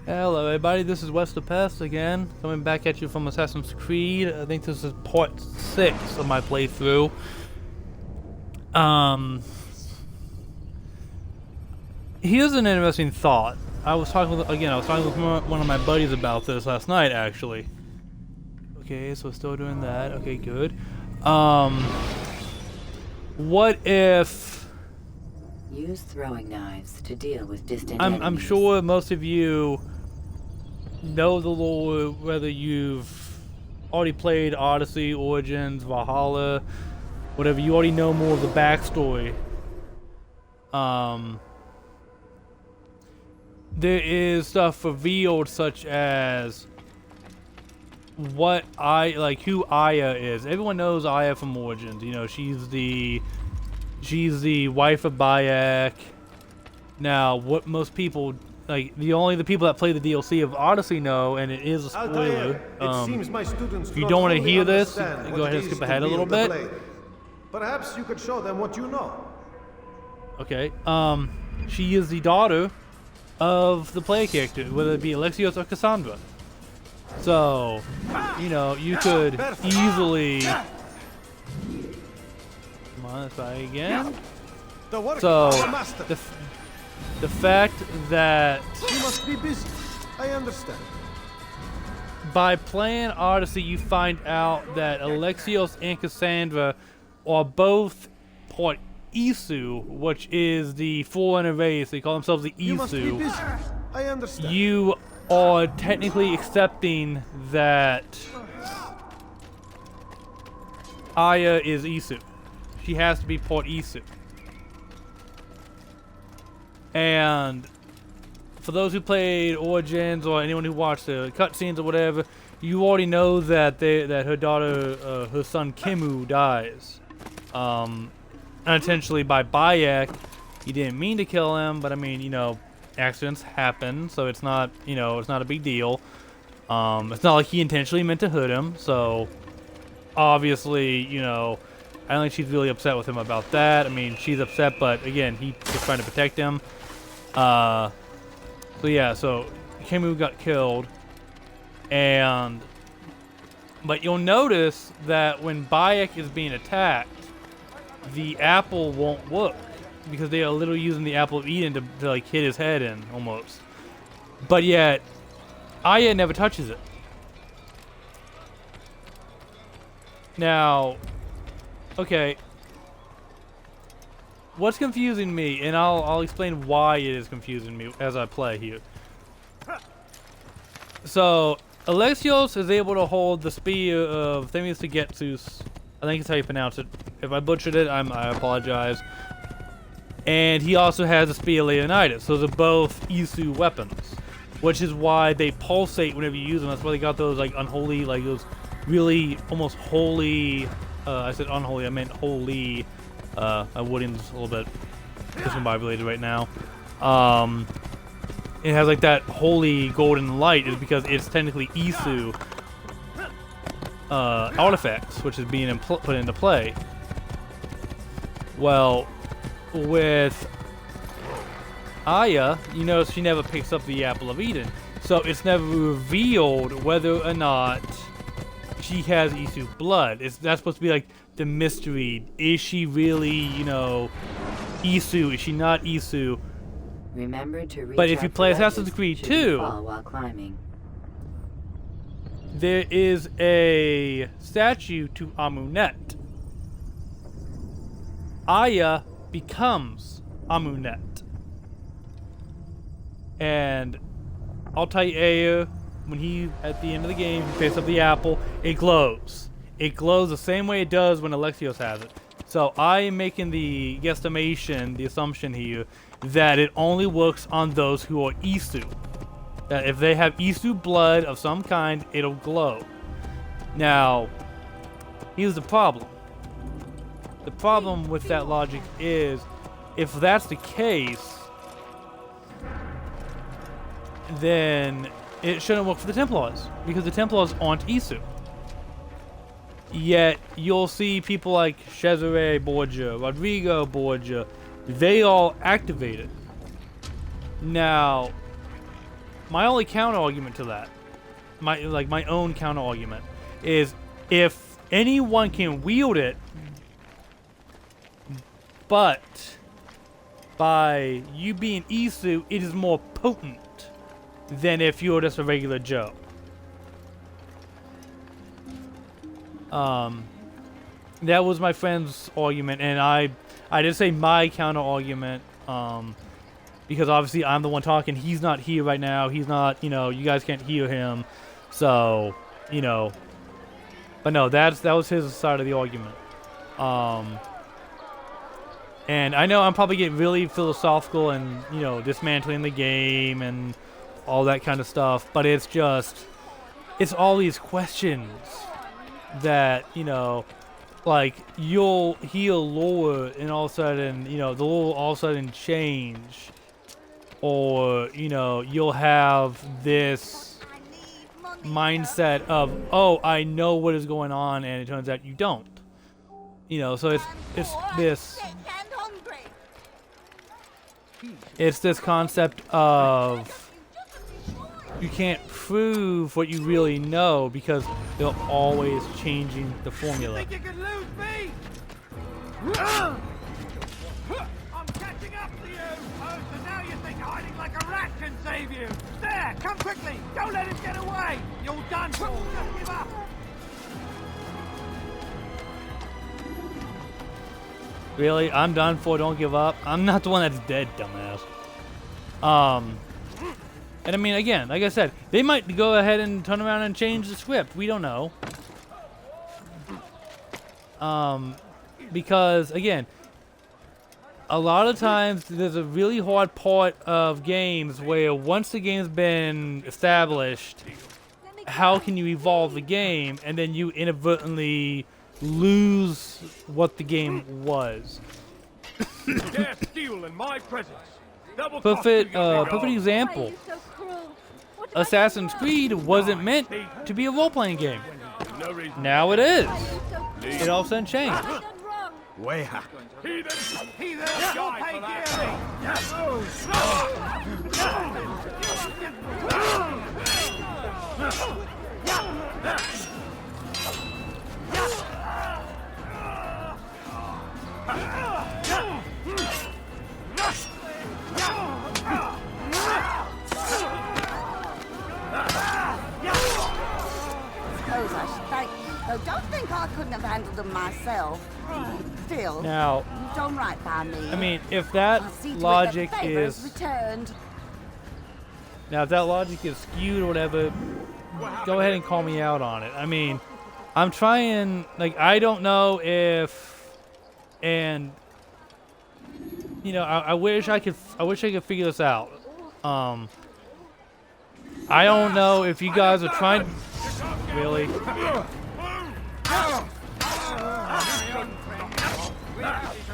Hello everybody, this is West of Pest again, coming back at you from Assassin's Creed. I think this is part 6 of my playthrough. Here's an interesting thought. I was talking with one of my buddies about this last night, actually. Okay, so we're still doing that. Okay, good. What if... Use throwing knives to deal with distant I'm enemies. sure most of you know the lore, whether you've already played Odyssey, Origins, Valhalla, whatever. You already know more of the backstory. There is stuff revealed, such as who Aya is. Everyone knows Aya from Origins. You know, she's the wife of Bayek. Now, what most people, the people that play the DLC of Odyssey know, and it is a spoiler. If you don't want to hear this, go ahead and skip ahead a little bit. Perhaps you could show them what you know. Okay. She is the daughter of the player character, whether it be Alexios or Cassandra. So, you know, you could easily... Come on, let's try again. So, the fact that... You must be busy. I understand. By playing Odyssey, you find out that Alexios and Cassandra are both part Isu, which is the Forerunner race. They call themselves the You must be Isu. busy. I understand. You are technically accepting that Aya is Isu. She has to be part Isu. And for those who played Origins or anyone who watched the cutscenes or whatever, you already know that her daughter, her son Kimu dies, unintentionally by Bayek. He didn't mean to kill him, but I mean, you know, accidents happen, so it's not, you know, it's not a big deal. It's not like he intentionally meant to hurt him, so obviously, you know, I don't think she's really upset with him about that. I mean, she's upset, but again, he was trying to protect him. So yeah, so Kimu got killed, but you'll notice that when Bayek is being attacked, the apple won't work, because they are literally using the apple of Eden to like hit his head in, almost. But yet, Aya never touches it. Now, okay, what's confusing me, and I'll explain why it is confusing me as I play here. So, Alexios is able to hold the spear of Themius Tagetsus. I think that's how you pronounce it. If I butchered it, I apologize. And he also has the spear of Leonidas. Those are both Isu weapons, which is why they pulsate whenever you use them. That's why they got those like unholy, like those really almost holy. I said unholy, I meant holy. My wording's a little bit discombobulated right now. It has like that holy golden light, is because it's technically Isu artifacts, which is being put into play. Well, with Aya, you notice she never picks up the Apple of Eden, so it's never revealed whether or not she has Isu blood. That's supposed to be like the mystery. Is she really, you know, Isu? Is she not Isu? Remember to But if you play Assassin's Creed 2, while climbing. there is a statue to Amunet. Aya becomes Amunet. And I'll tell you, Aya, when he, at the end of the game, he picks up the apple, it glows. It glows the same way it does when Alexios has it. So I am making the guesstimation, the assumption here, that it only works on those who are Isu. That if they have Isu blood of some kind, it'll glow. Now, here's the problem. The problem with that logic is, if that's the case, then it shouldn't work for the Templars, because the Templars aren't Isu. Yet, you'll see people like Cesare Borgia, Rodrigo Borgia, they all activate it. Now, my only counter argument to that, my own counter argument, is if anyone can wield it, but by you being Isu, it is more potent than if you were just a regular Joe. That was my friend's argument, and I did say my counter argument, because obviously I'm the one talking. He's not here right now. He's not, you know, you guys can't hear him, so, you know. But no, that was his side of the argument. And I know I'm probably getting really philosophical and, you know, dismantling the game and all that kind of stuff, but it's just, it's all these questions that, you know, like, you'll heal lore and all of a sudden, you know, the lore will all of a sudden change. Or, you know, you'll have this mindset of, oh, I know what is going on, and it turns out you don't. You know, so it's this concept of you can't prove what you really know because they're always changing the formula. You can lose me? I'm catching up to you! Oh, so now you think hiding like a rat can save you? There, come quickly! Don't let him get away! You're done for! Just give up! Really? I'm done for, don't give up? I'm not the one that's dead, dumbass. And I mean, again, like I said, they might go ahead and turn around and change the script. We don't know. Because, again, a lot of times there's a really hard part of games where once the game's been established, how can you evolve the game, and then you inadvertently lose what the game was. Dare steal in my presence. Perfect example. Assassin's Creed wasn't meant to be a role-playing game. Now it is. It all of a sudden changed. Weha. Heathen, you'll pay Suppose I should thank you. Though don't think I couldn't have handled them myself. Still, Now, you've done right by me. I mean, if that I'll see to it logic that the favor's is returned. now if that logic is skewed or whatever, go ahead and call me out on it. I mean, I'm trying, like, I don't know if, and you know, I wish I could figure this out. I don't know if you guys are trying, really.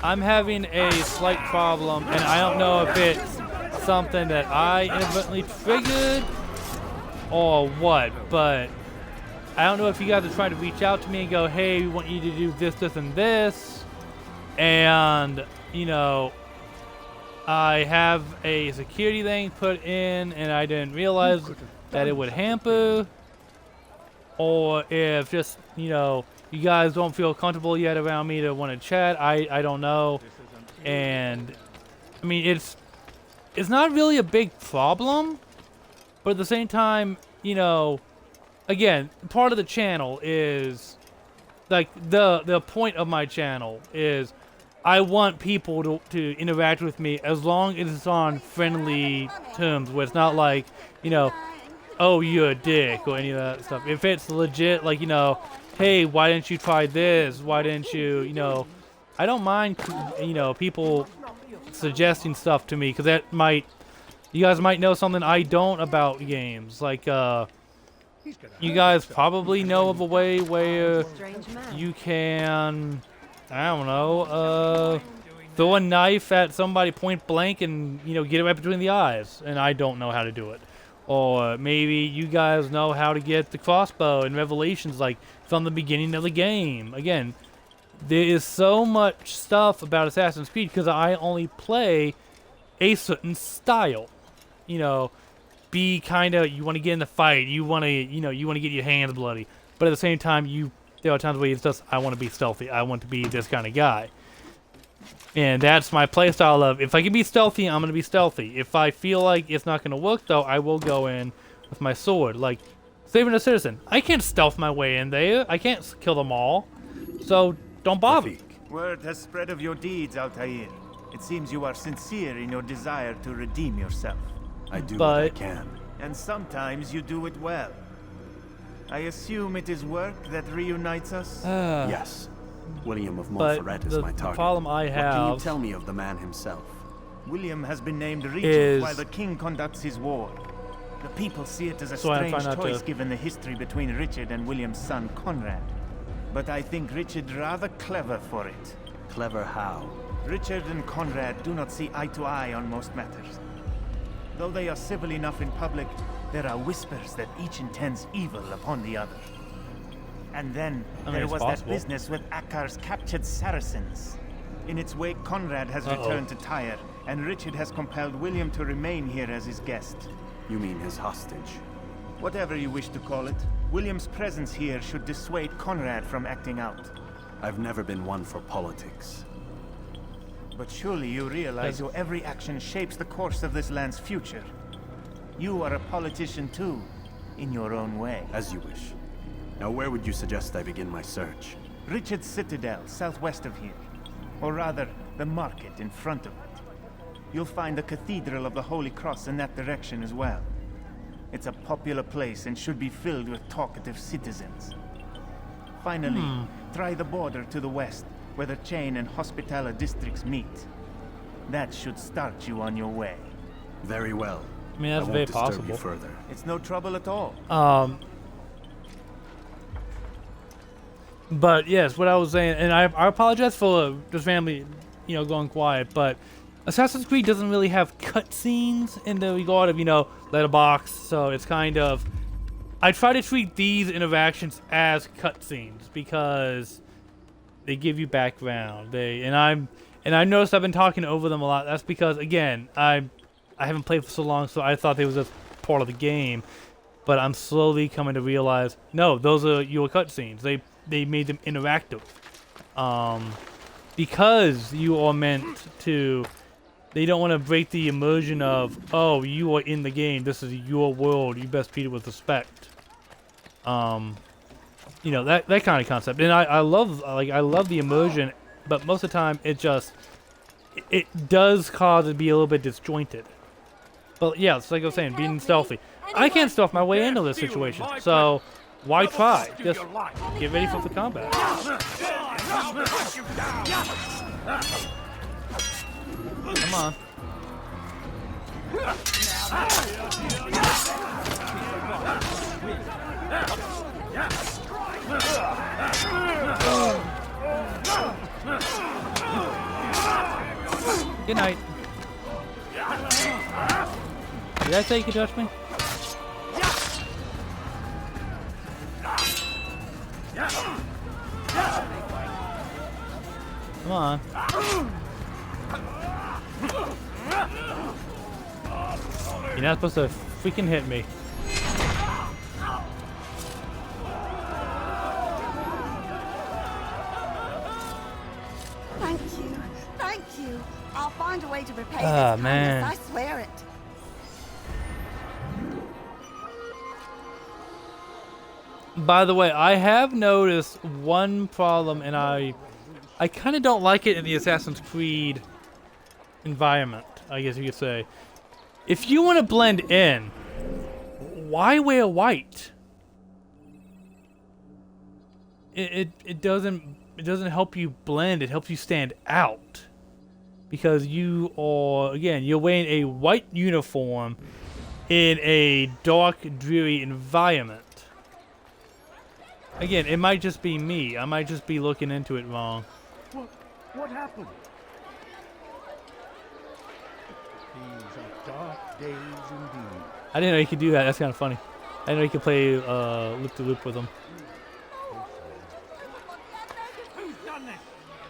I'm having a slight problem, and I don't know if it's something that I inadvertently triggered or what, but I don't know if you guys are trying to reach out to me and go, hey, we want you to do this, this, and this, and, you know, I have a security thing put in and I didn't realize that it would hamper, or if just, you know, you guys don't feel comfortable yet around me to want to chat. I don't know. And I mean, it's not really a big problem, but at the same time, you know, again, part of the channel is like the point of my channel is I want people to interact with me as long as it's on friendly terms, where it's not like, you know, oh, you're a dick or any of that stuff. If it's legit, like, you know, hey, why didn't you try this? Why didn't you, you know, I don't mind, you know, people suggesting stuff to me, because that might, you guys might know something I don't about games. Like, you guys probably know of a way where you can, I don't know, throw a knife at somebody point blank and, you know, get it right between the eyes, and I don't know how to do it. Or maybe you guys know how to get the crossbow in Revelations, like, from the beginning of the game. Again, there is so much stuff about Assassin's Creed because I only play a certain style. You know, be kind of, you want to get in the fight, you want to, you want to get your hands bloody, but at the same time, there are times where it's just, I want to be stealthy, I want to be this kind of guy. And that's my playstyle of, if I can be stealthy, I'm going to be stealthy. If I feel like it's not going to work, though, I will go in with my sword. Like, saving a citizen. I can't stealth my way in there. I can't kill them all. So, don't bother. Word has spread of your deeds, Altair. It seems you are sincere in your desire to redeem yourself. I do what I can. And sometimes you do it well. I assume it is work that reunites us? Yes. William of Montferrat is my target. The problem I have... What can you tell me of the man himself? William has been named regent while the king conducts his war. The people see it as a strange choice given the history between Richard and William's son Conrad. But I think Richard rather clever for it. Clever how? Richard and Conrad do not see eye to eye on most matters. Though they are civil enough in public, there are whispers that each intends evil upon the other. And then there was that business with Akkar's captured Saracens. In its wake, Conrad has returned to Tyre, and Richard has compelled William to remain here as his guest. You mean his hostage? Whatever you wish to call it, William's presence here should dissuade Conrad from acting out. I've never been one for politics. But surely you realize your every action shapes the course of this land's future. You are a politician too, in your own way. As you wish. Now where would you suggest I begin my search? Richard's Citadel, southwest of here. Or rather, the market in front of it. You'll find the Cathedral of the Holy Cross in that direction as well. It's a popular place and should be filled with talkative citizens. Finally, try the border to the west, where the Chain and Hospitaller districts meet. That should start you on your way. Very well. I mean, that's very possible. You further. It's no trouble at all. But yes, what I was saying, and I apologize for this family, going quiet, but Assassin's Creed doesn't really have cutscenes in the regard of, letterbox, so it's kind of, I try to treat these interactions as cutscenes because they give you background. And I noticed I've been talking over them a lot. That's because, again, I haven't played for so long, so I thought they was just part of the game. But I'm slowly coming to realize, no, those are your cutscenes. They made them interactive. Because you are meant to... They don't want to break the immersion of, oh, you are in the game. This is your world. You best treat it with respect. That kind of concept. And I love the immersion, but most of the time it does cause it to be a little bit disjointed. But yeah, it's like I was saying, being stealthy. I can't stealth my way into this situation, so why try? Just get ready for the combat. Come on. Good night. Did I say you could touch me? Come on. You're not supposed to freaking hit me. Thank you. Thank you. I'll find a way to repay this man. kindness, I swear it. By the way, I have noticed one problem, and I kind of don't like it in the Assassin's Creed environment, I guess you could say. If you want to blend in, why wear white? It doesn't help you blend, it helps you stand out. Because you are, again, you're wearing a white uniform in a dark, dreary environment. Again, it might just be me. I might just be looking into it wrong. What happened? These are dark days indeed. I didn't know you could do that. That's kind of funny. I didn't know you could play loop-to-loop with them. Who's done this?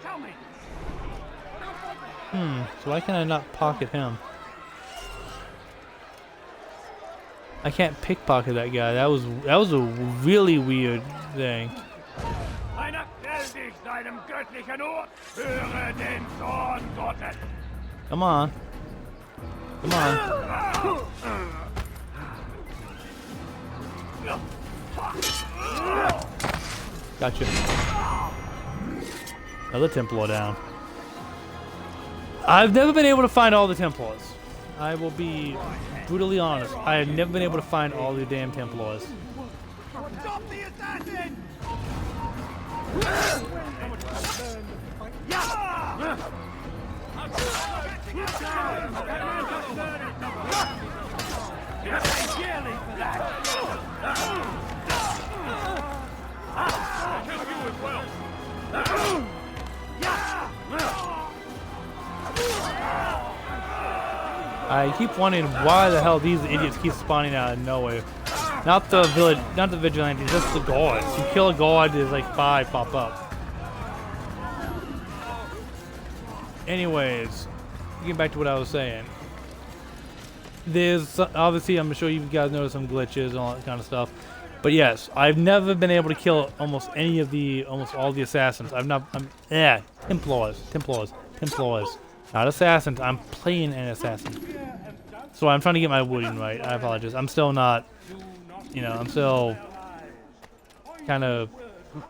Tell me. So why can I not pocket him? I can't pickpocket that guy. That was a really weird thing. Einer stellt sich seinem göttlichen Ort. Höre den Zorn Gottes. Come on. Come on. Gotcha. Another Templar down. I've never been able to find all the Templars. I will be brutally honest. I have never been able to find all the damn Templars. Stop the assassin! I keep wondering why the hell these idiots keep spawning out of nowhere. Not the village, not the vigilantes, just the guards. You kill a guard, there's like 5 pop up. Anyways, getting back to what I was saying. There's obviously, I'm sure you guys noticed some glitches and all that kind of stuff. But yes, I've never been able to kill almost all the assassins. Templars. Not assassins, I'm playing an assassin. So I'm trying to get my wording right, I apologize. I'm still not, I'm still kind of, I'm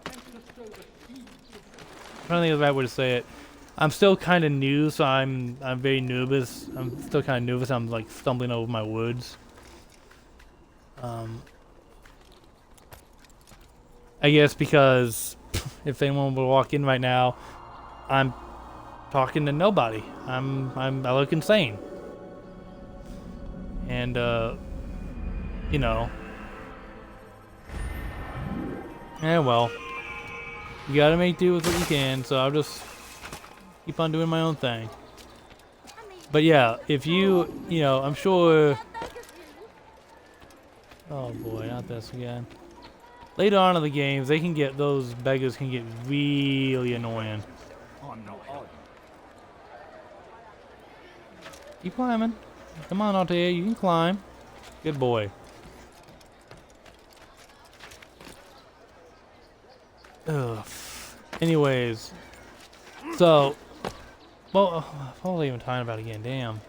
trying to think of the right way to say it. I'm still kind of new, so I'm very nervous. I'm still kind of nervous, I'm like stumbling over my words. I guess because if anyone would walk in right now, I'm talking to nobody. I look insane. And well, you gotta make do with what you can, so I'll just keep on doing my own thing. But yeah, if I'm sure, oh boy, not this again. Later on in the games, those beggars can get really annoying. Keep climbing. Come on, Altair, you can climb. Good boy. Ugh. Anyways, so, well, what was I even talking about again? Damn.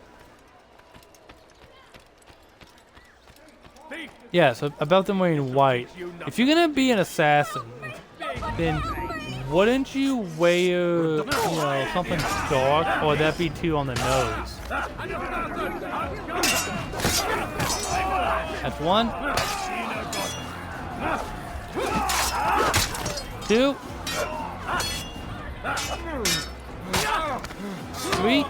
Yeah, so about them wearing white. If you're gonna be an assassin, then wouldn't you wear, something dark, or would that be too on the nose? That's 1. 2. 3.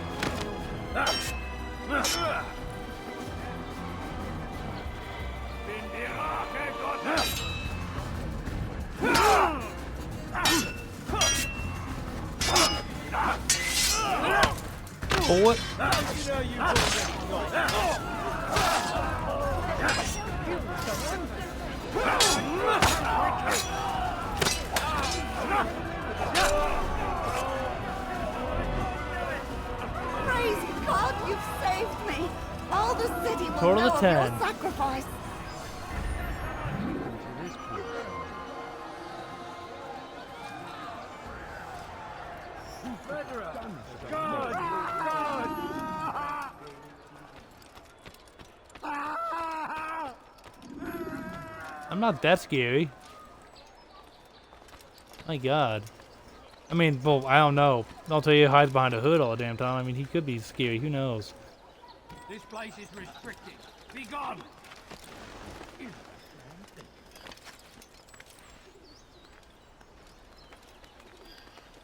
Forward. Praise God, you've saved me. All the city will Total know of of your 10. sacrifice. I'm not that scary. My God. I mean, well, I don't know. I'll tell you, he hides behind a hood all the damn time. I mean, he could be scary. Who knows? This place is restricted. Be gone.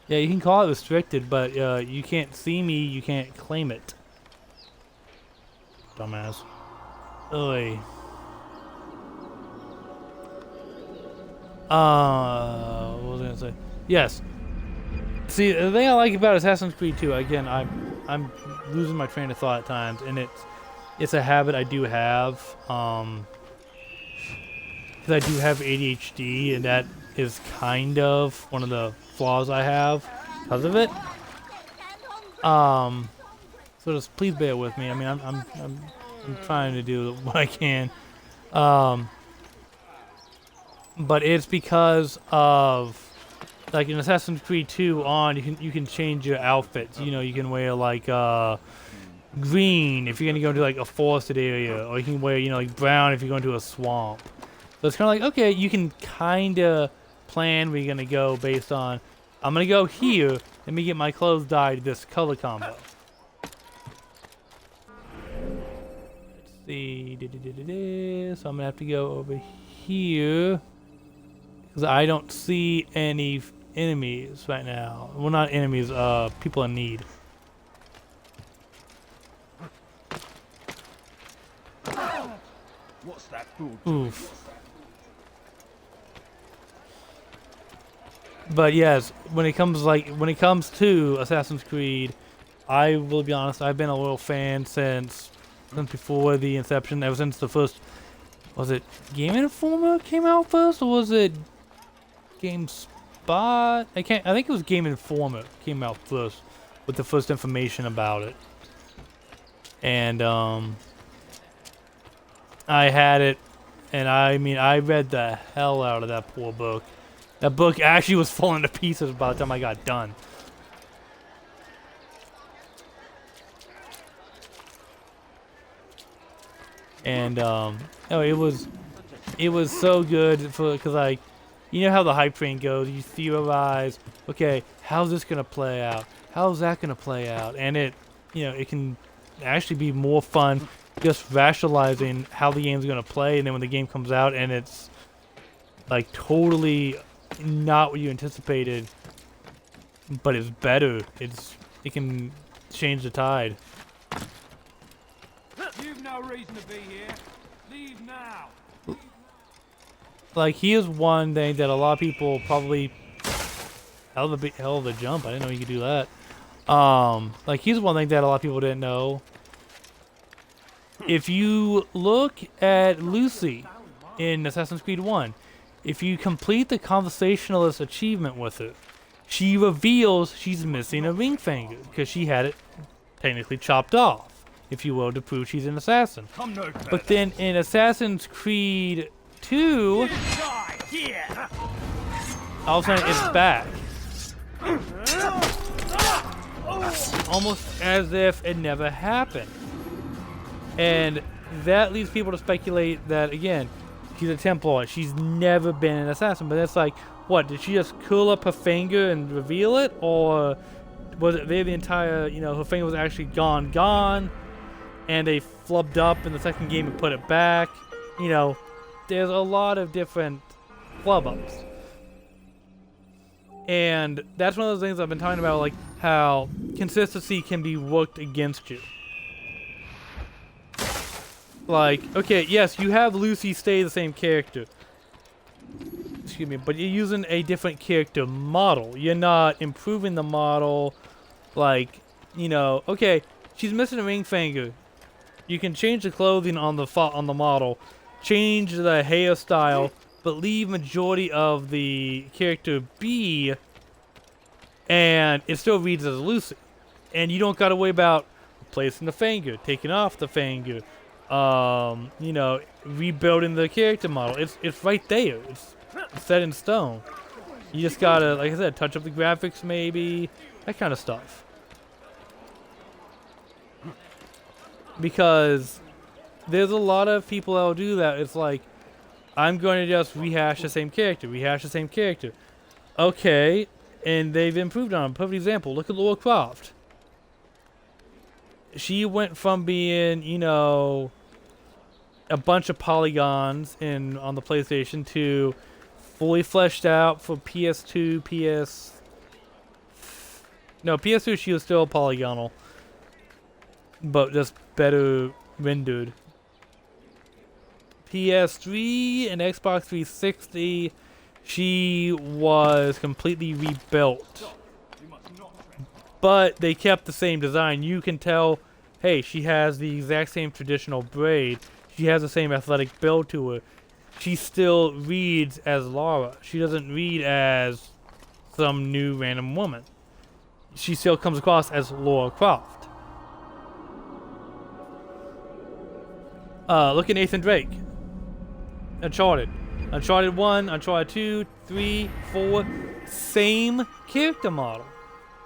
Yeah, you can call it restricted, but you can't see me. You can't claim it. Dumbass. Oy. What was I gonna say? Yes. See, the thing I like about Assassin's Creed 2, again, I'm losing my train of thought at times, and it's a habit I do have, because I do have ADHD, and that is kind of one of the flaws I have because of it. So just please bear with me. I mean, I'm trying to do what I can. But it's because of, like in Assassin's Creed 2 on, you can change your outfits. You know, you can wear like green if you're gonna go into like a forested area, or you can wear, you know, like brown if you're going to a swamp. So it's kind of like, okay, you can kind of plan where you're gonna go based on, I'm gonna go here, let me get my clothes dyed this color combo. Let's see, so I'm gonna have to go over here because I don't see any enemies right now. Well, not enemies, people in need. What's that fool? Oof. But yes, when it comes to Assassin's Creed, I will be honest, I've been a little fan since before the inception, ever since the first, was it Game Informer came out first, or was it GameSpot? I think it was Game Informer came out first with the first information about it. And I had it, and I mean, I read the hell out of that poor book. That book actually was falling to pieces by the time I got done. And it was so good because like, you know how the hype train goes. You theorize, okay, how's this gonna play out? How's that gonna play out? And it, you know, it can actually be more fun just rationalizing how the game's gonna play, and then when the game comes out and it's like totally not what you anticipated, but it's better. It can change the tide. You've no reason to be here. Leave now. Like, here's one thing that a lot of people probably hell of a jump. I didn't know you could do that. Like, here's one thing that a lot of people didn't know. If you look at Lucy in Assassin's Creed 1, if you complete the conversationalist achievement with her, she reveals she's missing a ring finger because she had it technically chopped off, if you will, to prove she's an assassin. But then in Assassin's Creed 2, all of a sudden it's back. Almost as if it never happened. And that leads people to speculate that, again, she's a Templar. She's never been an assassin. But it's like, what? Did she just curl up her finger and reveal it? Or was it there the entire, you know, her finger was actually gone, and they flubbed up in the second game and put it back? You know, there's a lot of different flub-ups. And that's one of those things I've been talking about, like how consistency can be worked against you. Like, okay, yes, you have Lucy stay the same character. Excuse me, but you're using a different character model. You're not improving the model. Like, you know, okay, she's missing a ring finger. You can change the clothing on the model, change the hairstyle, but leave majority of the character be, and it still reads as Lucy. And you don't gotta worry about replacing the finger, taking off the finger, you know, rebuilding the character model. It's right there. It's set in stone. You just gotta, like I said, touch up the graphics maybe, that kind of stuff. Because there's a lot of people that will do that. It's like, I'm going to just rehash the same character. Okay, and they've improved on it. Perfect example, look at Lara Croft. She went from being, you know, a bunch of polygons on the PlayStation to fully fleshed out for PS2, PS2 she was still polygonal, but just better rendered. PS3 and Xbox 360, she was completely rebuilt. But they kept the same design. You can tell, hey, she has the exact same traditional braid. She has the same athletic build to her. She still reads as Lara. She doesn't read as some new random woman. She still comes across as Lara Croft. Look at Nathan Drake. Uncharted. Uncharted 1, Uncharted 2, 3, 4, same character model.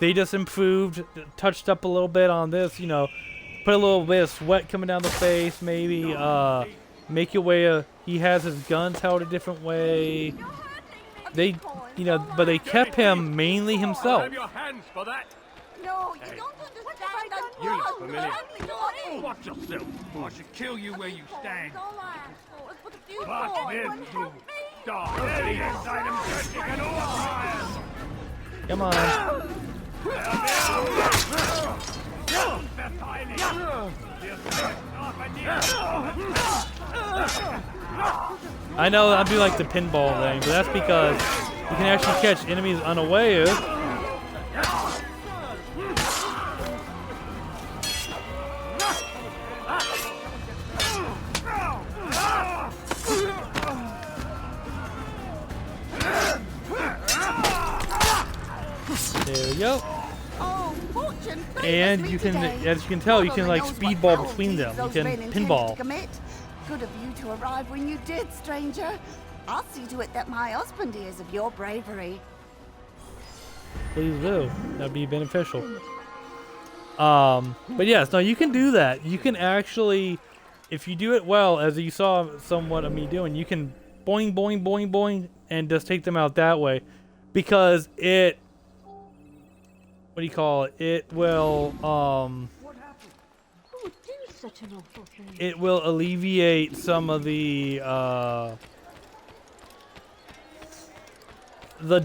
They just improved, touched up a little bit on this, you know, put a little bit of sweat coming down the face, maybe make it where he has his guns held a different way. They, you know, but they kept him mainly himself. your hands for that. No, you don't understand. You I'm look familiar. wrong. Watch yourself. Or I should kill you where you stand. But Mark this, you dog. There he is. I'm searching at all times. Come on. I know I do like the pinball thing, but that's because you can actually catch enemies unawares. There we go. Oh, fortune And you can, as you can tell, you can like speedball between them. You can pinball. Good of you to arrive when you did, stranger. I'll see to it that my husband hears of your bravery. Please do. That'd be beneficial. But yes, no, you can do that. You can actually, if you do it well, as you saw somewhat of me doing, you can boing, boing, boing, boing, and just take them out that way, because it, what do you call it? It will, it will alleviate some of the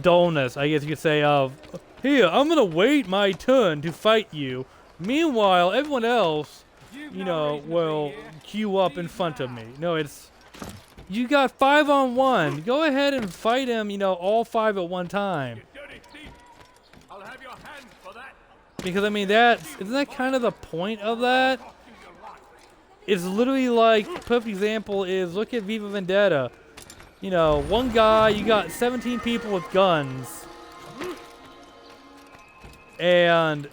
dullness, I guess you could say, of, here, I'm gonna wait my turn to fight you. Meanwhile, everyone else, you know, will queue up in front of me. No, it's, you got 5-on-1. Go ahead and fight him, you know, all 5 at one time. I'll have your hands for that. Because, I mean, isn't that kind of the point of that? It's literally like, perfect example is, look at Viva Vendetta. You know, one guy, you got 17 people with guns. And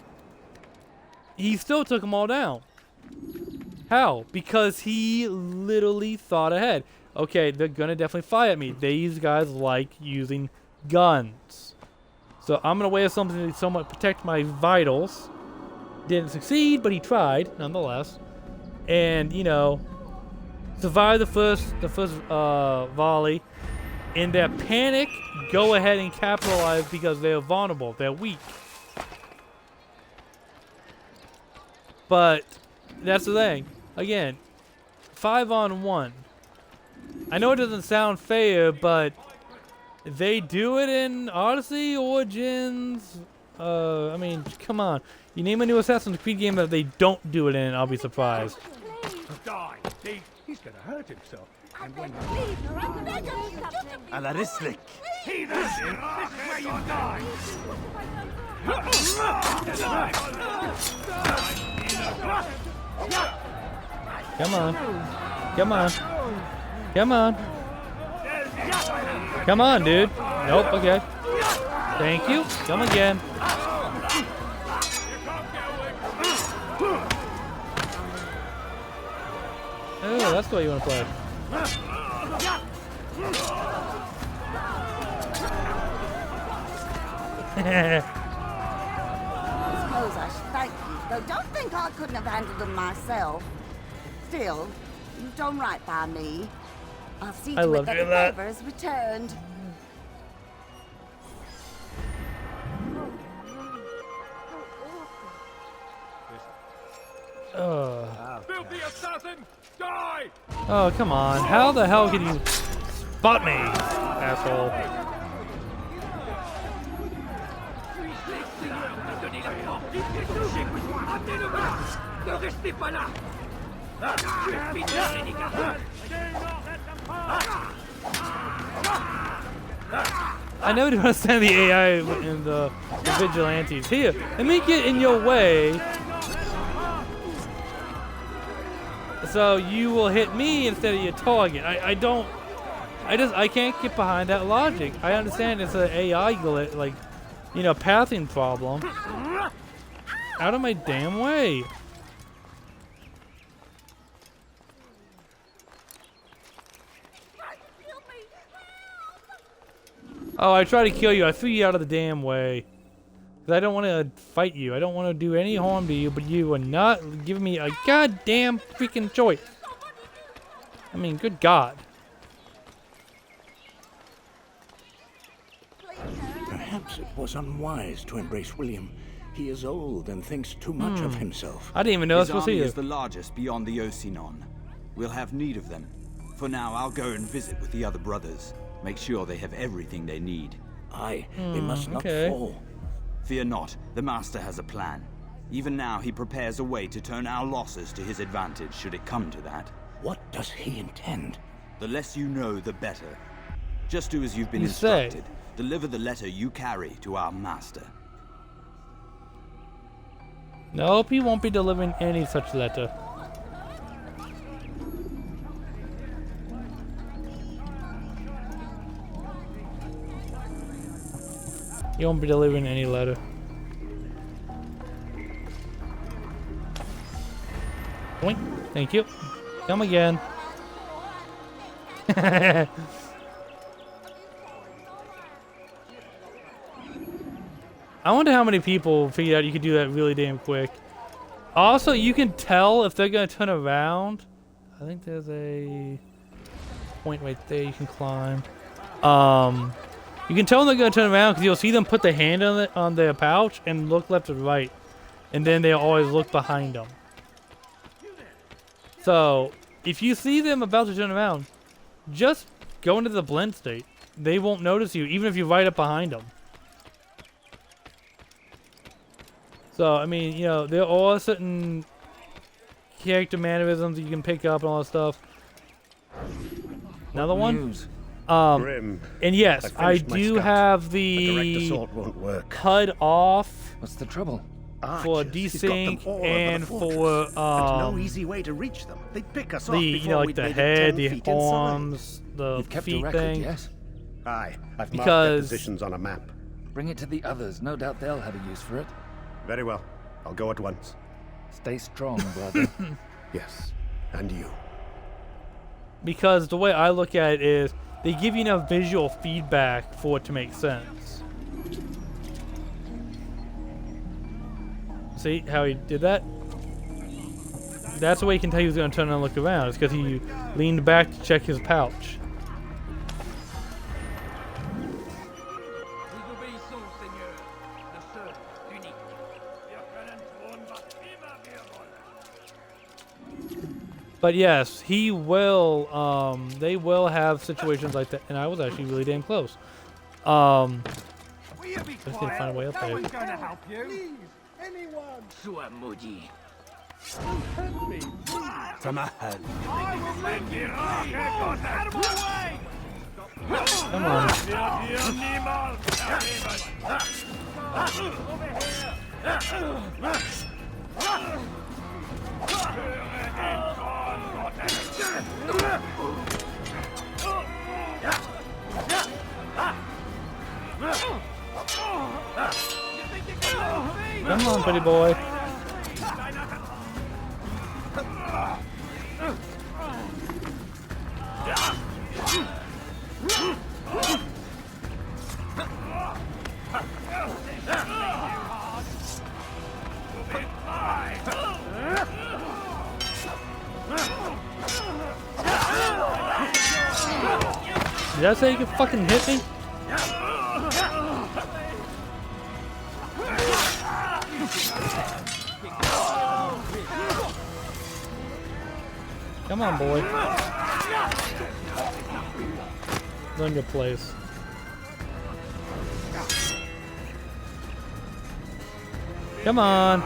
he still took them all down. How? Because he literally thought ahead. Okay, they're gonna definitely fire at me. These guys like using guns. So I'm gonna wear something to somewhat protect my vitals. Didn't succeed, but he tried, nonetheless. And, you know, survive the first volley. In their panic, go ahead and capitalize because they're vulnerable. They're weak. But that's the thing. Again, 5-on-1. I know it doesn't sound fair, but they do it in Odyssey, Origins. I mean, come on. You name a new Assassin's Creed game that they don't do it in, I'll be surprised. Die. He's gonna hurt himself. And when Alarislik. this is where you die. Come on. Come on. Come on. Come on, dude. Nope, okay. Thank you. Come again. Oh, that's the way you want to play. I suppose I should thank you, though don't think I couldn't have handled them myself. Still, you've done right by me. I'll see I to love it that doing the that. favor is returned. Filthy assassin, die! Oh, come on. How the hell can you spot me, asshole? I never do understand the AI and the vigilantes. Here, let me get in your way, so you will hit me instead of your target. I can't get behind that logic. I understand it's an AI glitch, like, you know, pathing problem. Out of my damn way. Oh, I tried to kill you. I threw you out of the damn way. 'Cause I don't want to fight you. I don't want to do any harm to you, but you are not giving me a goddamn freaking choice. I mean, good God. Perhaps it was unwise to embrace William. He is old and thinks too much of himself. I didn't even know His this was army here. is the largest beyond the Osinon. We'll have need of them. For now, I'll go and visit with the other brothers. Make sure they have everything they need. Aye, they must not okay. fall. Fear not, the Master has a plan. Even now, he prepares a way to turn our losses to his advantage, should it come to that. What does he intend? The less you know, the better. Just do as you've been You say. instructed. Deliver the letter you carry to our Master. Nope, he won't be delivering any such letter. He won't be delivering any letter. Boink. Thank you. Come again. I wonder how many people figured out you could do that really damn quick. Also, you can tell if they're gonna turn around. I think there's a point right there you can climb. You can tell when they're gonna turn around because you'll see them put the hand on their pouch and look left and right, and then they always look behind them. So if you see them about to turn around, just go into the blend state. They won't notice you, even if you're right up behind them. So, I mean, you know, there are certain character mannerisms that you can pick up and all that stuff. Another one? Grim. And yes, I finished my do scout. have A direct the assault won't work. cut off What's the trouble? for Archers, he's got them desync all over the and fortress. for And no easy way to reach them. They'd pick us off the, before you know, like we'd the made it head, 10 the feet inside. arms, the You've kept a feet record, thing. yes? Aye, I've marked their Because- positions on a map. Bring it to the others. No doubt they'll have a use for it. Very well. I'll go at once. Stay strong, brother. Yes, and you. Because the way I look at it is, they give you enough visual feedback for it to make sense. See how he did that? That's the way you can tell he was going to turn and look around. It's because he leaned back to check his pouch. But yes, he will, they will have situations like that, and I was actually really damn close. Will you be Just need to quiet? find a way up No there. one's going to help you. Please, anyone. Tamahal. I will make you rock. Out of my way! Come on. Come on, pretty boy. Did I say you could fucking hit me? Come on, boy. Learn your place. Come on.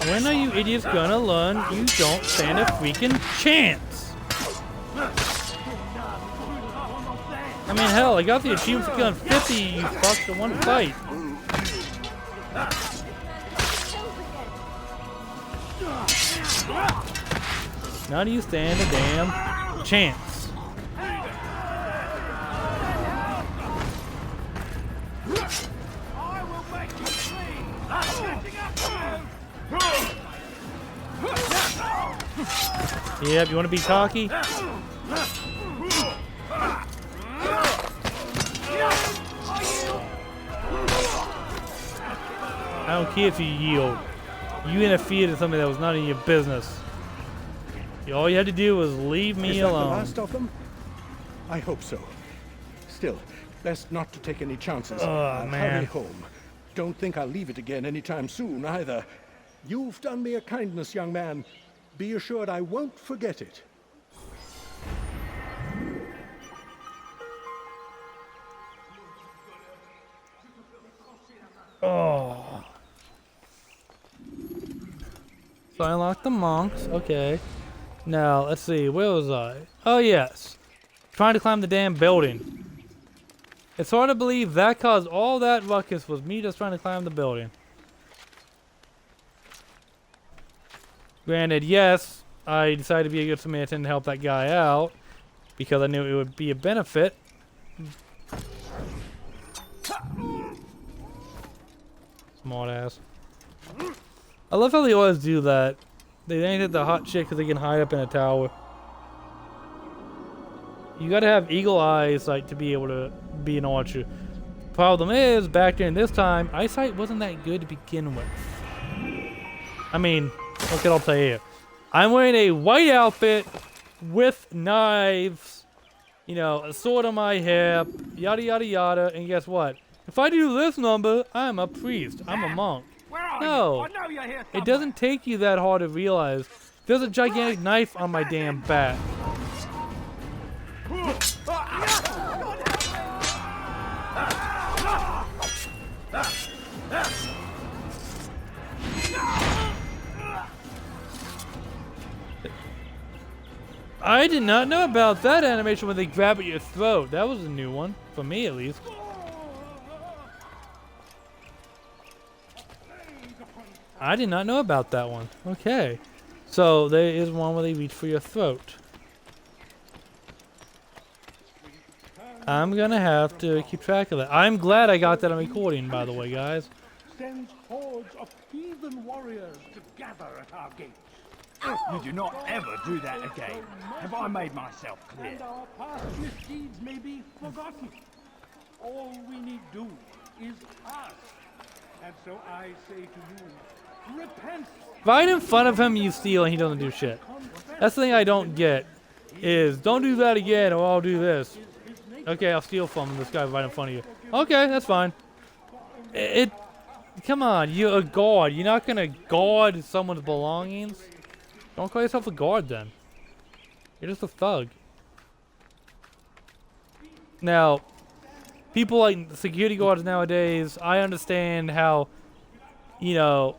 When are you idiots gonna learn you don't stand a freaking chance? I mean, hell, I got the achievement for killing 50, you fucks, in one fight. Now do you stand a damn chance? I will make you bleed. I'm catching up to you. Yep, you want to be cocky? I don't care if you yield. You interfered in something that was not in your business. All you had to do was leave me Is that alone. the last of them? I hope so. Still, best not to take any chances. I'll man. hurry home. Don't think I'll leave it again anytime soon, either. You've done me a kindness, young man. Be assured I won't forget it. Oh. So I unlocked the monks. Okay. Now, let's see. Where was I? Oh, yes. Trying to climb the damn building. It's hard to believe that caused all that ruckus was me just trying to climb the building. Granted, yes, I decided to be a good Samaritan and help that guy out because I knew it would be a benefit. Smart ass. I love how they always do that. They ain't hit the hot chick because they can hide up in a tower. You gotta have eagle eyes like to be able to be an archer. Problem is, back during this time, eyesight wasn't that good to begin with. I mean, look at I'll tell you. I'm wearing a white outfit with knives, you know, a sword on my hip, yada yada yada, and guess what? If I do this number, I'm a priest. I'm a monk. Where are No, you? I know you're here it somewhere. doesn't take you that hard to realize there's a gigantic knife on my damn back. I did not know about that animation when they grab at your throat. That was a new one, for me at least. I did not know about that one. Okay. So there is one where they reach for your throat. I'm gonna have to keep track of that. I'm glad I got that on recording, by the way, guys. Sends hordes of heathen warriors to gather at our gates. You do not ever do that again. Have I made myself clear? And our past misdeeds may be forgotten. All we need do is ask. And so I say to you, repent. Right in front of him, you steal, and he doesn't do shit. That's the thing I don't get. Is don't do that again, or I'll do this. Okay, I'll steal from this guy right in front of you. Okay, that's fine. Come on, you're a guard. You're not gonna guard someone's belongings. Don't call yourself a guard then. You're just a thug. Now, people like security guards nowadays, I understand how, you know,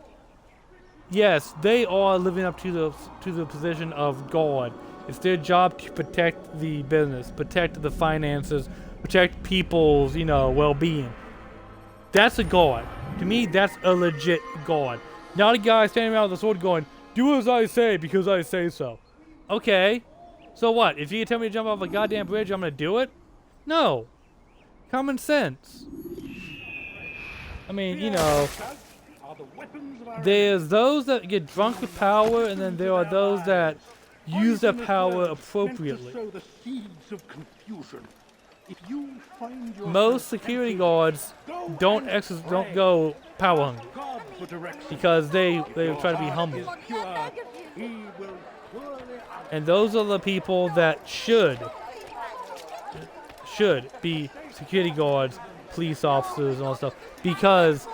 yes, they are living up to the position of guard. It's their job to protect the business, protect the finances, protect people's, you know, well-being. That's a guard. To me, that's a legit guard. Not a guy standing around with a sword going, do as I say because I say so. Okay. So what? If you tell me to jump off a goddamn bridge, I'm gonna do it? No. Common sense. I mean, you know, there's those that get drunk with power, and then there are those that use their power appropriately. Most security guards don't go power hungry because they try to be humble. And those are the people that should be security guards, police officers, and all that stuff, because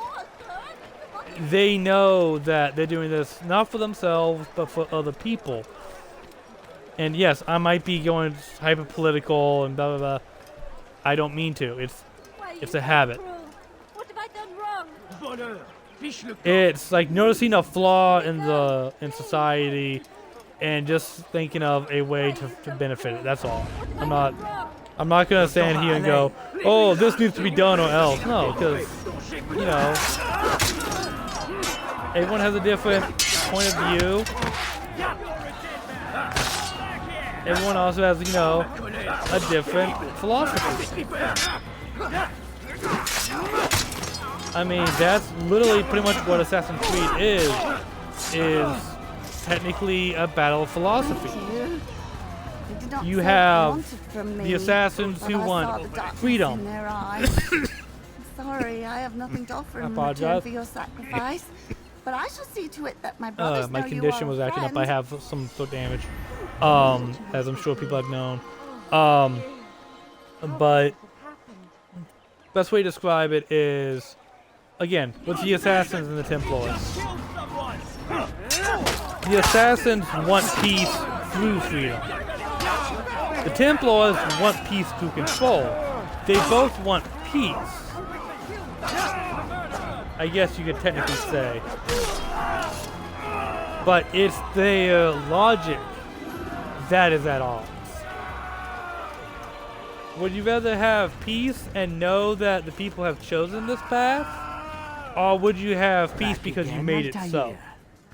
they know that they're doing this not for themselves but for other people. And yes, I might be going hyper political and blah blah blah. I don't mean to. It's a habit. What have I done wrong? It's like noticing a flaw in society and just thinking of a way to benefit it. That's all. I'm not gonna stand here and go, oh, this needs to be done or else. No, because you know, everyone has a different point of view. Everyone also has, you know, a different philosophy. I mean, that's literally pretty much what Assassin's Creed is technically a battle of philosophy. They did not You say have what they wanted from me, the assassins but who I want saw the darkness freedom. in their eyes. I'm sorry, I have nothing to offer I in return apologize. for your sacrifice. But I shall see to it that my brothers My know you condition are was a acting up. friend. I have some foot damage, as I'm sure people have known. But best way to describe it is, again, with the assassins and the Templars. The assassins want peace through freedom. The Templars want peace through control. They both want peace, I guess you could technically say. But it's their logic that is at odds. Would you rather have peace and know that the people have chosen this path? Or would you have peace because you made it so?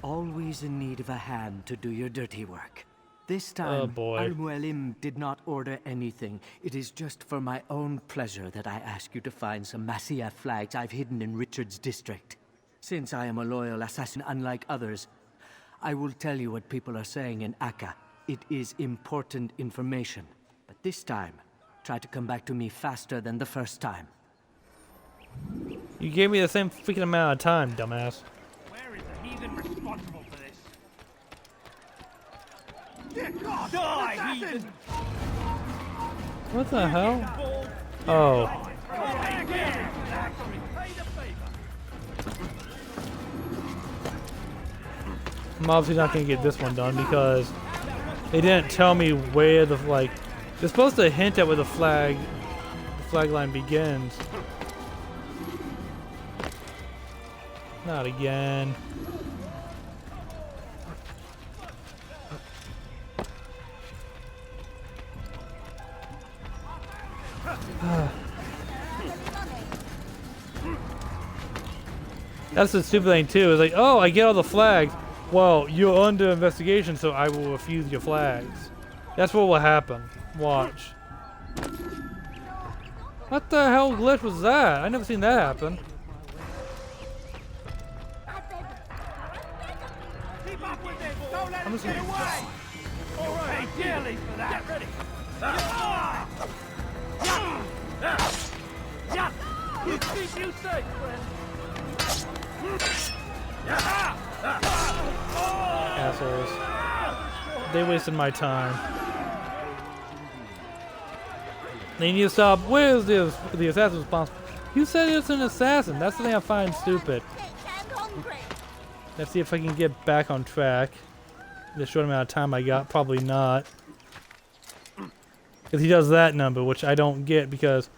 Always in need of a hand to do your dirty work. This time, Al-Mualim did not order anything. It is just for my own pleasure that I ask you to find some Masyaf flags I've hidden in Richard's district. Since I am a loyal assassin unlike others, I will tell you what people are saying in Akka. It is important information. But this time, try to come back to me faster than the first time. You gave me the same freaking amount of time, dumbass. Where is the heathen responsible for this? Dear God! Die, heathen! What the hell? Oh. I'm obviously not gonna get this one done because they didn't tell me where the they're supposed to hint at where the flag line begins. Not again. That's the stupid thing too. It's like, oh, I get all the flags. Well, you're under investigation, so I will refuse your flags. That's what will happen. Watch. What the hell glitch was that? I never seen that happen. Keep up with it! Don't let him get away! All right, pay dearly for that! Get ready! You keep you safe, friend! Assholes. They wasted my time. They need to stop. Where's the assassin responsible? You said it's an assassin. That's the thing I find stupid. Let's see if I can get back on track. The short amount of time I got, probably not. Because he does that number, which I don't get because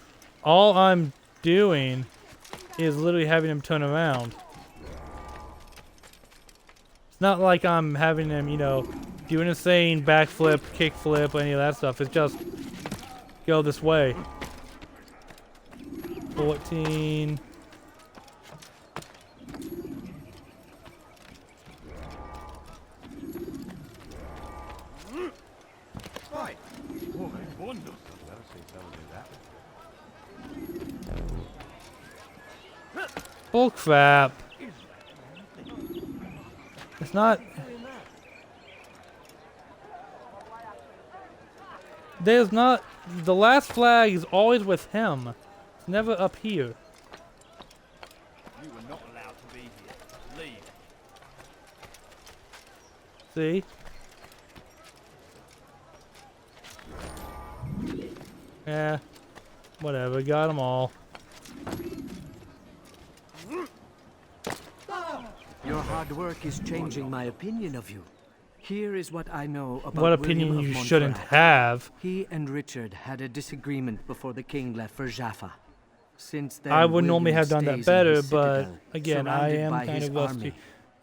all I'm doing is literally having him turn around. It's not like I'm having him, you know, do an insane backflip, kickflip, any of that stuff. It's just go this way. 14. Right. Bull crap. It's not. There's not. The last flag is always with him. It's never up here. You were not allowed to be here. Leave. See? Yeah. Whatever. Got them all. Your hard work is changing my opinion of you. Here is what I know about What opinion William of you Montferrat. shouldn't have. He and Richard had a disagreement before the king left for Jaffa. Since then, I would normally William have done that stays in better, his but citadel, again, I surrounded am by kind his of rusty. army.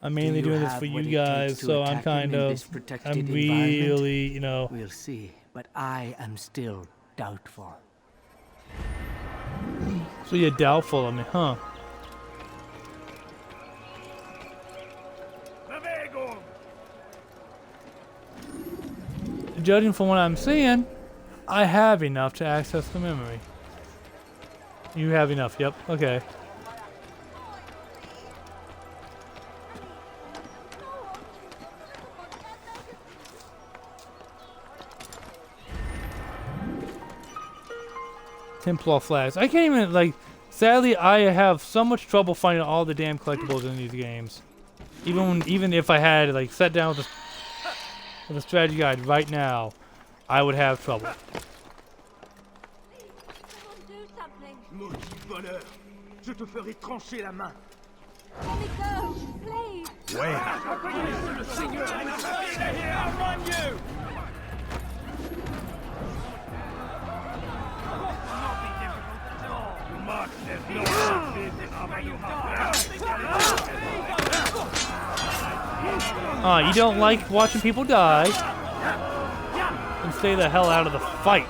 I'm mainly Do you doing this have for what you it guys, takes to so I'm attack him kind in of, this protected I'm environment? really, you know. We'll see, but I am still doubtful. So you're doubtful of me, huh? Judging from what I'm seeing, I have enough to access the memory. You have enough, yep, okay. Templar flags. I can't even, like, sadly, I have so much trouble finding all the damn collectibles in these games. Even if I had, like, sat down with a strategy guide right now, I would have trouble. Je te ferai trancher la main. Let me go, please. Wait. I'll run you! You don't like watching people die? Then stay the hell out of the fight.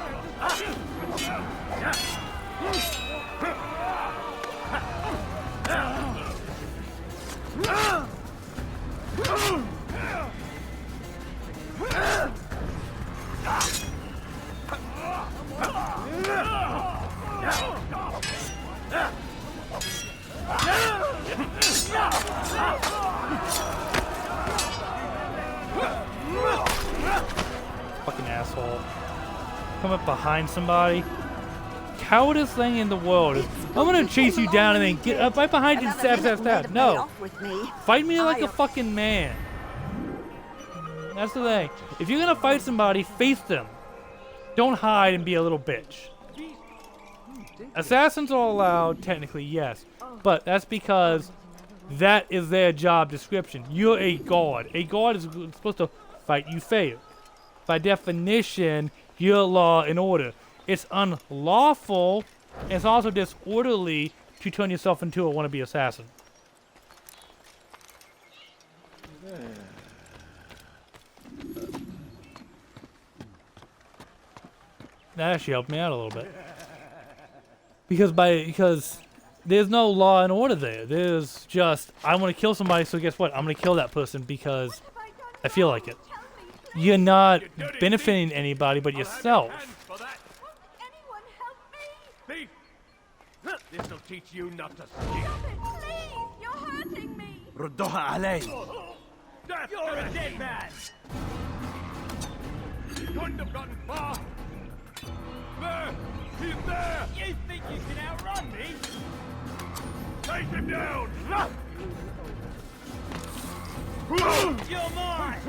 Fucking asshole. Come up behind somebody. Cowardest thing in the world is I'm gonna chase you down and then get up right behind you and stab. No. Fight me like a fucking man. That's the thing. If you're gonna fight somebody, face them. Don't hide and be a little bitch. Assassins are allowed, technically, yes. But that's because that is their job description. You're a guard. A guard is supposed to fight you fair. By definition, you're law and order. It's unlawful, and it's also disorderly to turn yourself into a wannabe assassin. That actually helped me out a little bit. Because there's no law and order there. There's just, I want to kill somebody, so guess what? I'm going to kill that person because I feel like it. You're not benefiting anybody but yourself. Anyone help me? Thief! This'll teach you not to steal. Stop it, please! You're hurting me! ردوها علي. You're a dead man! You couldn't have gotten far! There! He's there! You think you can outrun me? Take him down! You're mine!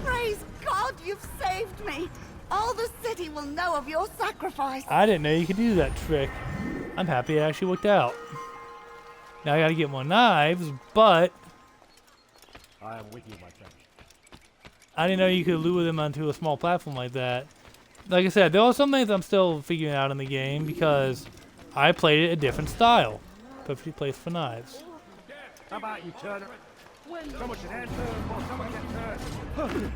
Praise God, you've saved me. All the city will know of your sacrifice. I didn't know you could do that trick. I'm happy it actually worked out. Now I gotta get more knives, but I am with you, my friend. I didn't know you could lure them onto a small platform like that. Like I said, there are some things I'm still figuring out in the game because I played it a different style. Perfectly placed for knives. How about you, Turner? Someone should hand turn before someone gets hurt.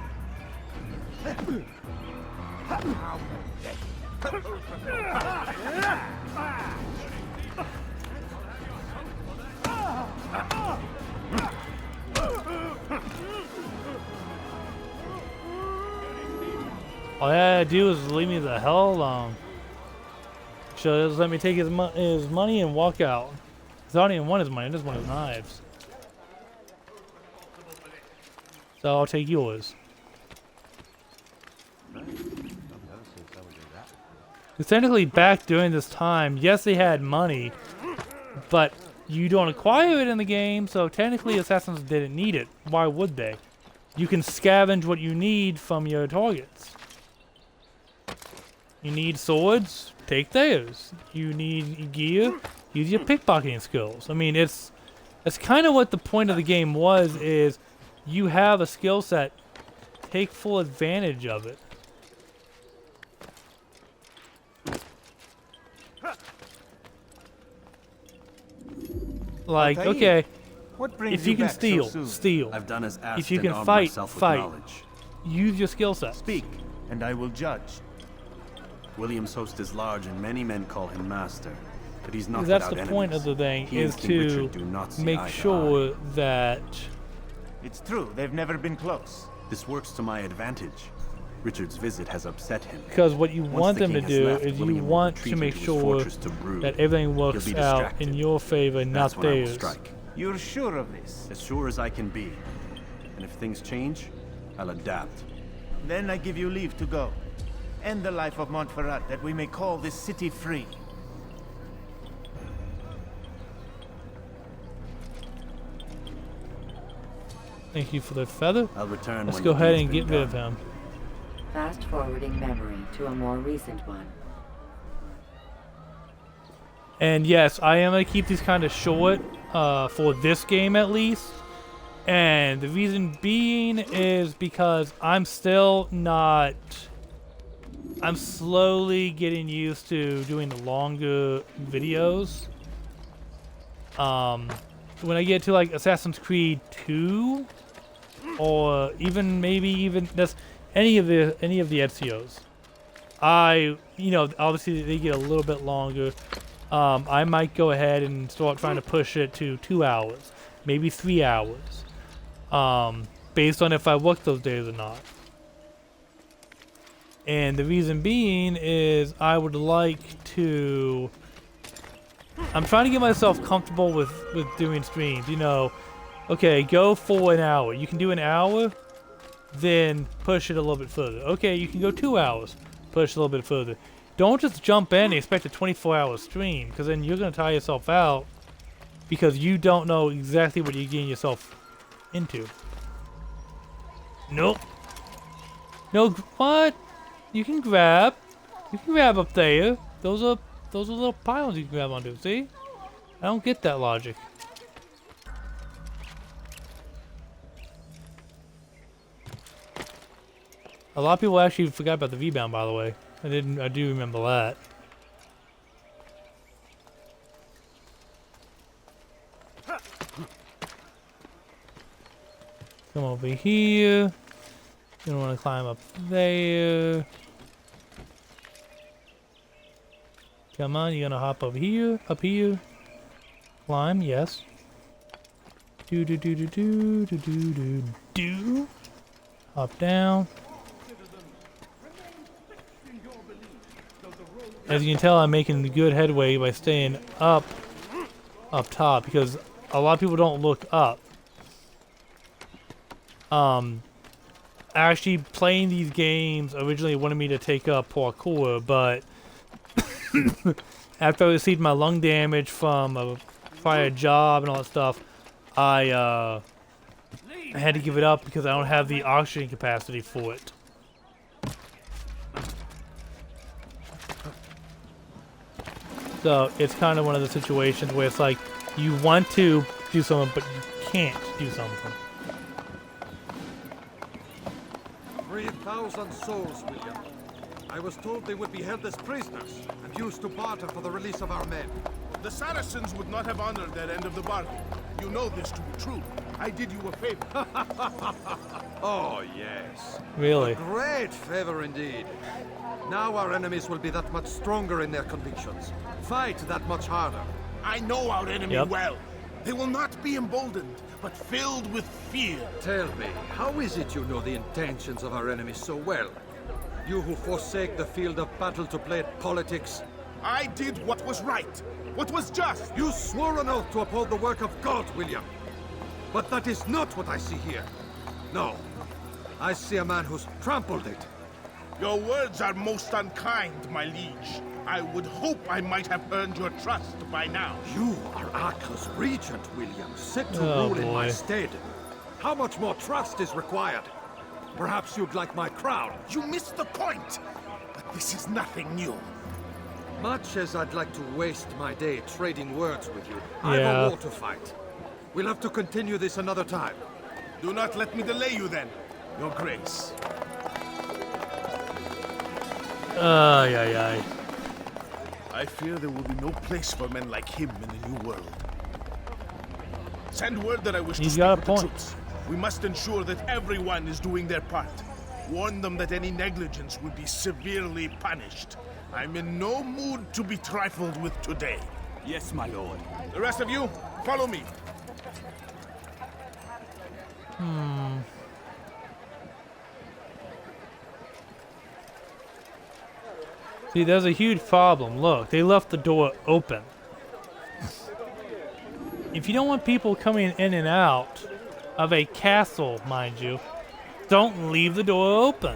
All I had to do is leave me the hell alone. So just let me take his money and walk out. Cause I don't even want his money, I just want his knives. So I'll take yours. Because technically back during this time, yes they had money, but you don't acquire it in the game, so technically assassins didn't need it. Why would they? You can scavenge what you need from your targets. You need swords, take theirs. You need gear, use your pickpocketing skills. I mean, it's kind of what the point of the game was, is you have a skill set, take full advantage of it. Like, okay, if you can steal, steal. I've done as asked if you and can armed fight, myself with fight. knowledge. Use your skill set. Speak, and I will judge. William's host is large, and many men call him master. But he's not That's without the point enemies. of the thing, He and is King to Richard do not see make eye to sure eye. that... It's true, they've never been close. This works to my advantage. Richard's visit has upset him. Because what you Once want the them to king has do left, is you William will want to retreat make into his sure fortress to Brugge. that everything He'll works be out distracted. in your favor, That's not when I will theirs. strike. You're sure of this? As sure as I can be. And if things change, I'll adapt. Then I give you leave to go. End the life of Montferrat, that we may call this city free. Thank you for the feather. I'll return. Let's when go the ahead deed's and been get rid of done. him. Fast forwarding memory to a more recent one. And yes, I am going to keep these kind of short for this game at least. And the reason being is because I'm still not... I'm slowly getting used to doing the longer videos. When I get to like Assassin's Creed 2, or even maybe even that's any of the Ezio's, obviously they get a little bit longer. I might go ahead and start trying to push it to 2 hours, maybe 3 hours, based on if I work those days or not. And the reason being is I would like to... I'm trying to get myself comfortable with doing streams. Okay, go for an hour. You can do an hour, then push it a little bit further. Okay, you can go 2 hours, push a little bit further. Don't just jump in and expect a 24-hour stream, because then you're going to tire yourself out because you don't know exactly what you're getting yourself into. Nope. No, what? You can grab up there. Those are little piles you can grab onto. See? I don't get that logic. A lot of people actually forgot about the rebound, by the way. I do remember that. Come over here. You don't want to climb up there. Come on, you're gonna hop over here, up here. Climb, yes. Do. Hop down. As you can tell, I'm making good headway by staying up top, because a lot of people don't look up. Actually, playing these games originally wanted me to take up parkour, but after I received my lung damage from a prior job and all that stuff, I had to give it up because I don't have the oxygen capacity for it. So it's kind of one of the situations where it's like you want to do something, but you can't do something. 3,000 souls, William. I was told they would be held as prisoners and used to barter for the release of our men. The Saracens would not have honored their end of the bargain. You know this to be true. I did you a favor. Oh, yes. Really? A great favor indeed. Now our enemies will be that much stronger in their convictions. Fight that much harder. I know our enemy well. They will not be emboldened, but filled with fear. Tell me, how is it you know the intentions of our enemies so well? You who forsake the field of battle to play at politics. I did what was right, what was just. You swore an oath to uphold the work of God, William. But that is not what I see here. No, I see a man who's trampled it. Your words are most unkind, my liege. I would hope I might have earned your trust by now. You are Acre's regent, William, set to rule in my stead. How much more trust is required? Perhaps you'd like my crown. You missed the point. But this is nothing new. Much as I'd like to waste my day trading words with you, I have a war to fight. We'll have to continue this another time. Do not let me delay you then, Your Grace. Ay. I fear there will be no place for men like him in the New World. Send word that I wish to speak with the troops. We must ensure that everyone is doing their part. Warn them that any negligence will be severely punished. I'm in no mood to be trifled with today. Yes, my lord. The rest of you, follow me. See, there's a huge problem. Look, they left the door open. If you don't want people coming in and out of a castle, mind you, don't leave the door open.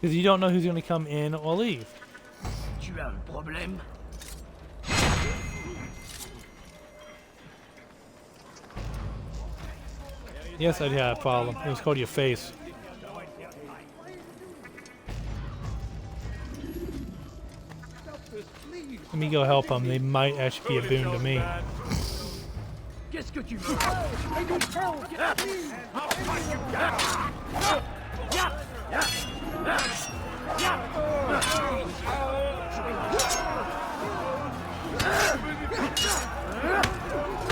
Because you don't know who's going to come in or leave. Tu as un problème? Yes, I had a problem. It was called your face. Let me go help them. They might actually be a boon to me. Qu'est-ce que tu veux? I'll fight you down!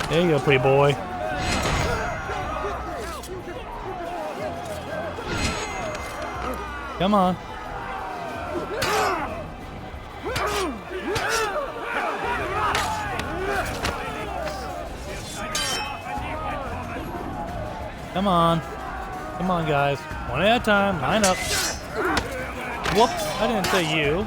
There you go, pretty boy. Come on. Come on. Come on, guys. One at a time. Line up. Whoops. I didn't say you.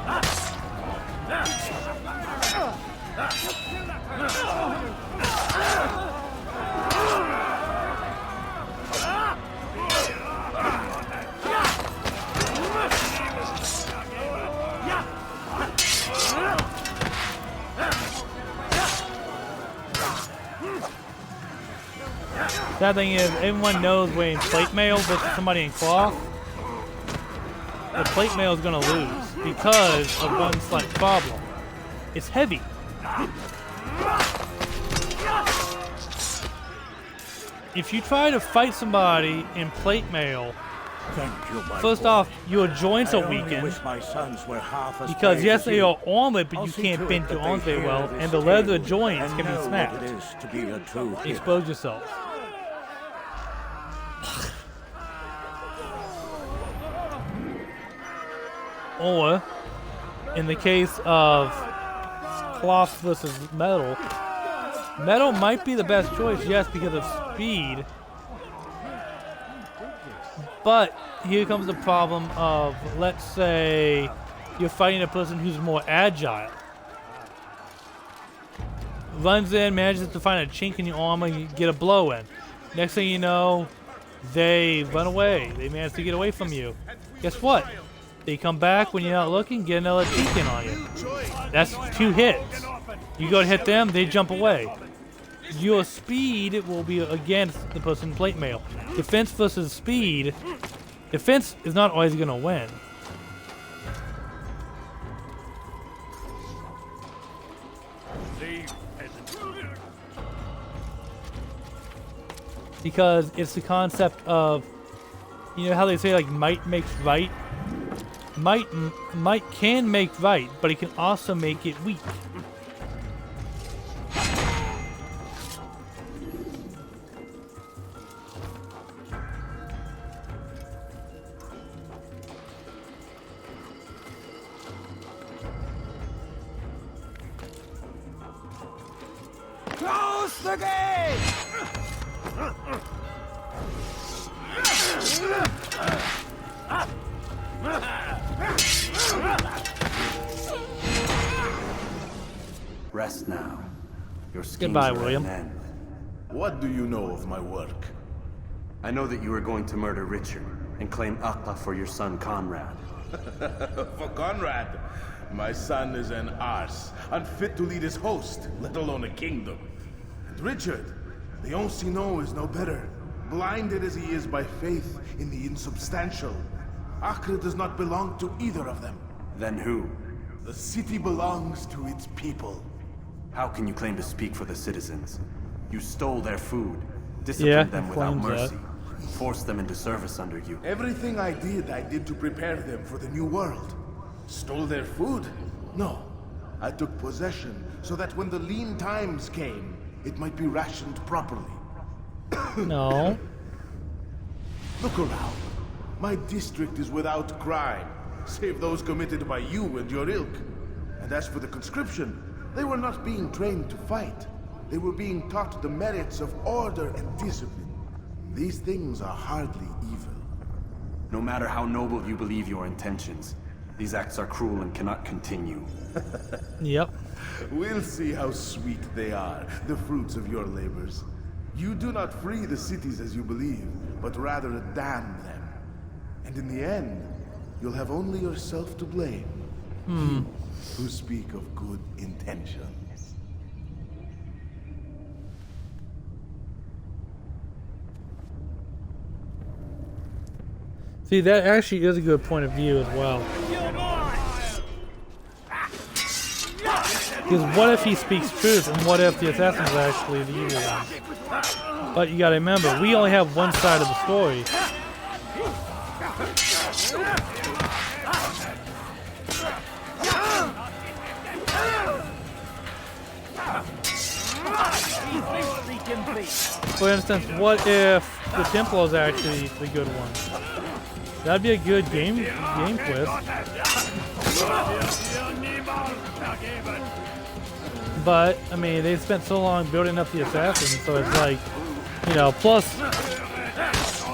Sad thing is, everyone knows wearing plate mail versus somebody in cloth. The plate mail is going to lose because of one slight problem. It's heavy. If you try to fight somebody in plate mail, first off, your joints are weakened. Because yes, they are armored, but you can't bend your arms very well, and the leather joints can be snapped. Expose yourself. Or, in the case of cloth versus metal, metal might be the best choice, yes, because of speed. But here comes the problem of, let's say, you're fighting a person who's more agile. Runs in, manages to find a chink in your armor, you get a blow in. Next thing you know, they run away. They manage to get away from you. Guess what? They come back when you're not looking, get another chink in on you. That's 2 hits. You go to hit them, they jump away. Your speed will be against the person in plate mail. Defense versus speed. Defense is not always going to win. Because it's the concept of, you know how they say like might makes right? Might can make right, but it can also make it weak. Close the gate! Rest now. Your schemes Goodbye, are at William. an end. What do you know of my work? I know that you are going to murder Richard and claim Acre for your son Conrad. For Conrad, my son is an arse, unfit to lead his host, let alone a kingdom. And Richard, the Oncino is no better, blinded as he is by faith in the insubstantial. Acre does not belong to either of them. Then who? The city belongs to its people. How can you claim to speak for the citizens? You stole their food, disciplined them without mercy, forced them into service under you. Everything I did to prepare them for the new world. Stole their food? No. I took possession so that when the lean times came, it might be rationed properly. No. Look around. My district is without crime, save those committed by you and your ilk. And as for the conscription, they were not being trained to fight. They were being taught the merits of order and discipline. These things are hardly evil. No matter how noble you believe your intentions, these acts are cruel and cannot continue. Yep. We'll see how sweet they are, the fruits of your labors. You do not free the cities as you believe, but rather damn them. And in the end, you'll have only yourself to blame. You who speak of good intentions. See, that actually is a good point of view as well. Because what if he speaks truth, and what if the assassin's actually the evil one? But you gotta remember, we only have one side of the story. For instance, what if the Templar is actually the good one? That'd be a good game twist. But I mean, they spent so long building up the assassin, so it's like, you know, plus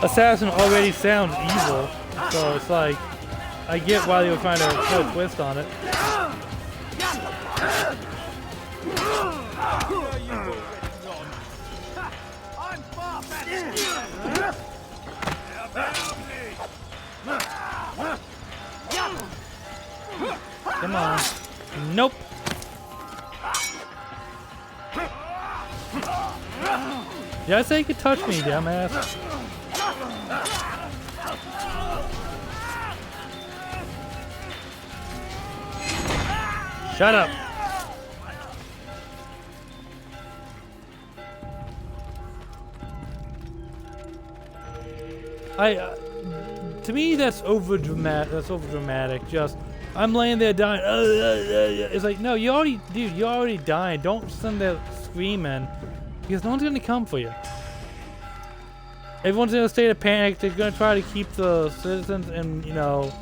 assassin already sounds evil, so it's like I get why they were trying to put a twist on it. Come on. Nope. Did I say you could touch me, dumbass? Shut up. To me, that's over dramatic. That's over dramatic. Just, I'm laying there dying. It's like, no, you already died. Don't send that screaming, because no one's gonna come for you. Everyone's in a state of panic. They're gonna try to keep the citizens and, you know,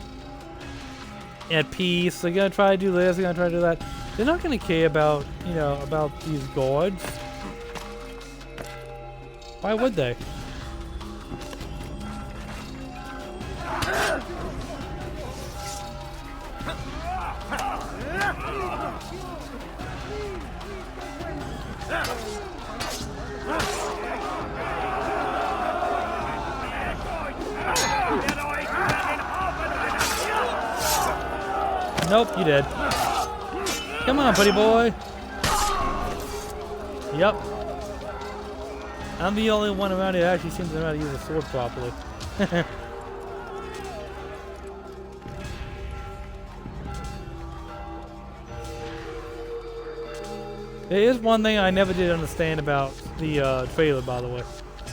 at peace. They're gonna try to do this. They're gonna try to do that. They're not gonna care about, you know, about these guards. Why would they? Nope, you did. Come on, buddy boy. Yep. I'm the only one around here that actually seems to know how to use a sword properly. There is one thing I never did understand about the trailer, by the way.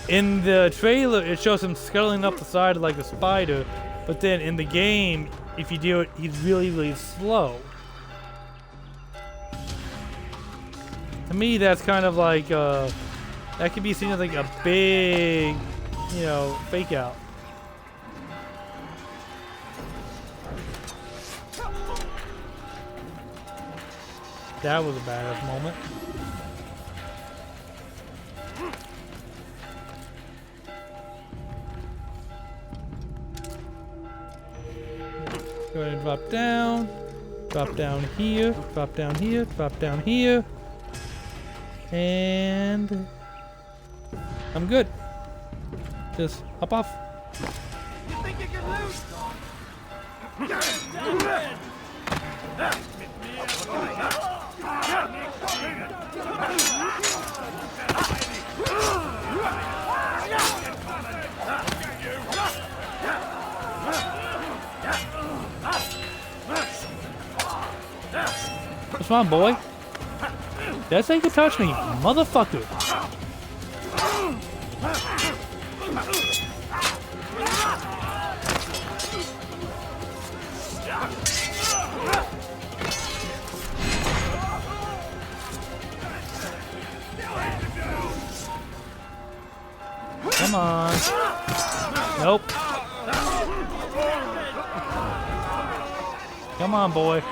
In the trailer, it shows him scuttling up the side like a spider, but then in the game, if you do it, he's really, really slow. To me, that's kind of like, that could be seen as like a big, you know, fake out. That was a badass moment. Go ahead and drop down here, drop down here, drop down here. And I'm good. Just hop off. You think you can lose? What's wrong, boy? That's how you can touch me, motherfucker. Come on. Nope. Come on, boy.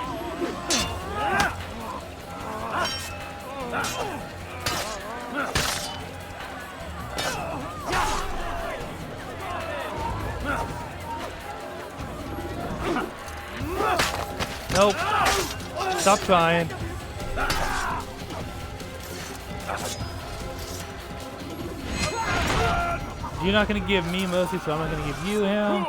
Nope. Stop trying. You're not gonna give me mercy, so I'm not gonna give you him.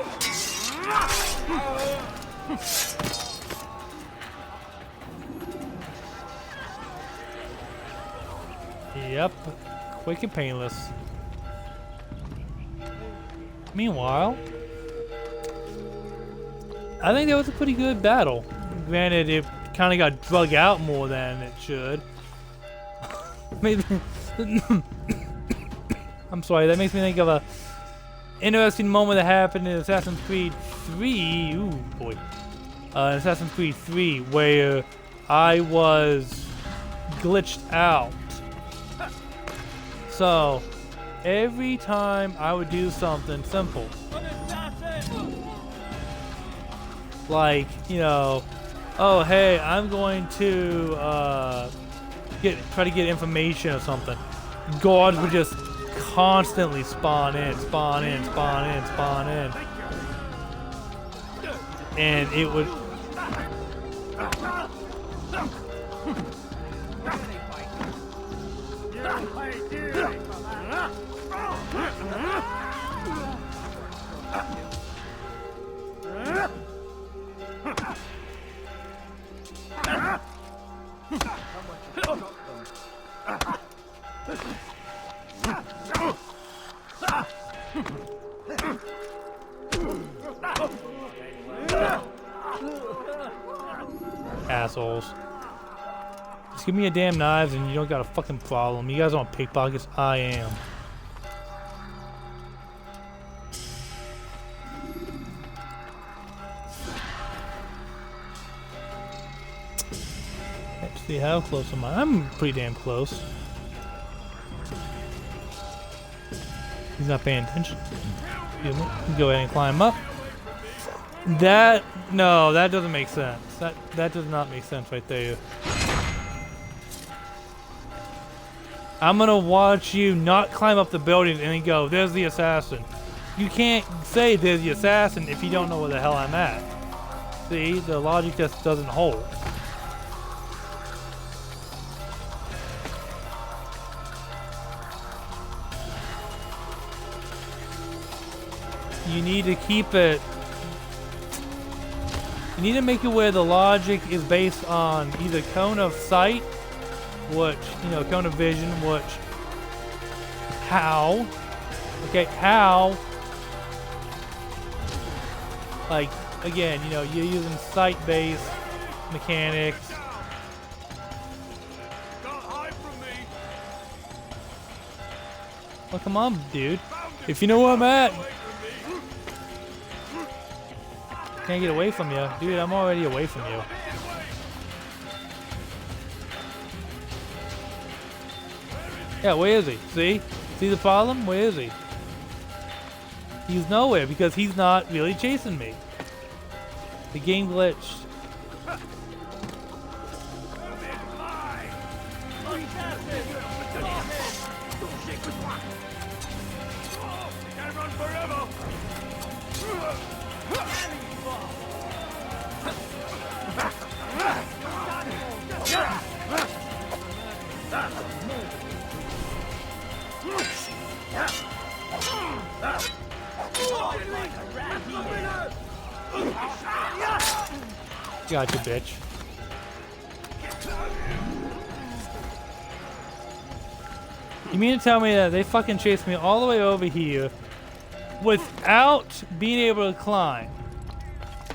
Yep. Quick and painless. Meanwhile, I think that was a pretty good battle. Granted, it kind of got drug out more than it should. Maybe. I'm sorry, that makes me think of a interesting moment that happened in Assassin's Creed 3. Ooh, boy. Assassin's Creed 3, where I was glitched out. So, every time I would do something simple, like, you know, oh hey, I'm going to try to get information or something, guards would just constantly spawn in, and it would. Assholes. Just give me a damn knives and you don't got a fucking problem. You guys want pickpockets? I am. Let's see, how close am I? I'm pretty damn close. He's not paying attention. Go ahead and climb up. No, that doesn't make sense. That does not make sense right there. I'm gonna watch you not climb up the building and then go, there's the assassin. You can't say there's the assassin if you don't know where the hell I'm at. See, the logic just doesn't hold. You need to keep it. You need to make it where the logic is based on either cone of sight, which, you know, cone of vision, which, how, like, again, you know, you're using sight-based mechanics. Well, come on, dude. If you know where I'm at. Can't get away from you. Dude, I'm already away from you. Yeah, where is he? See? See the problem? Where is he? He's nowhere because he's not really chasing me. The game glitched. Gotcha, bitch. You mean to tell me that they fucking chased me all the way over here without being able to climb?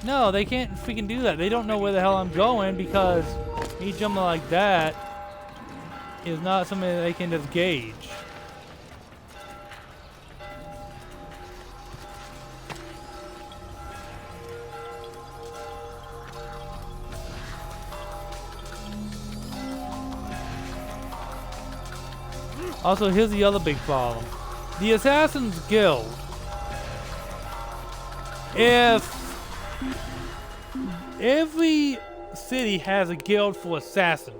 No, they can't freaking do that. They don't know where the hell I'm going because me jumping like that is not something that they can just gauge. Also, here's the other big problem. The Assassin's Guild. If every city has a guild for assassins,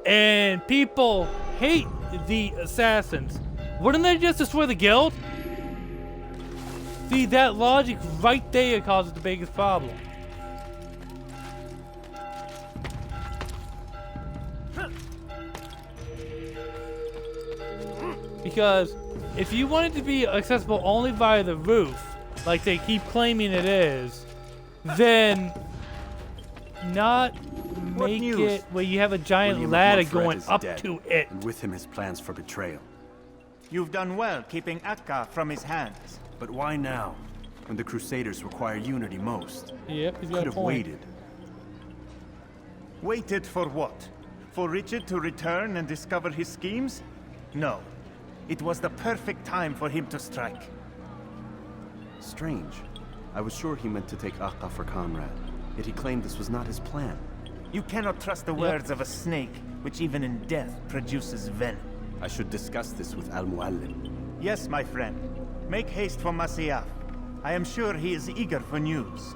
and people hate the assassins, wouldn't they just destroy the guild? See, that logic right there causes the biggest problem. because if you want it to be accessible only via the roof, like they keep claiming it is, then not make it where you have a giant William ladder Montfred going is up dead, to it. And with him his plans for betrayal. You've done well keeping Akka from his hands. But why now, when the Crusaders require unity most? Yep, he's got Could a have point. waited. Waited for what? For Richard to return and discover his schemes? No. It was the perfect time for him to strike. Strange. I was sure he meant to take Akka for Conrad, yet he claimed this was not his plan. You cannot trust the words of a snake, which even in death produces venom. I should discuss this with Al-Mualim. Yes, my friend. Make haste for Masyaf. I am sure he is eager for news.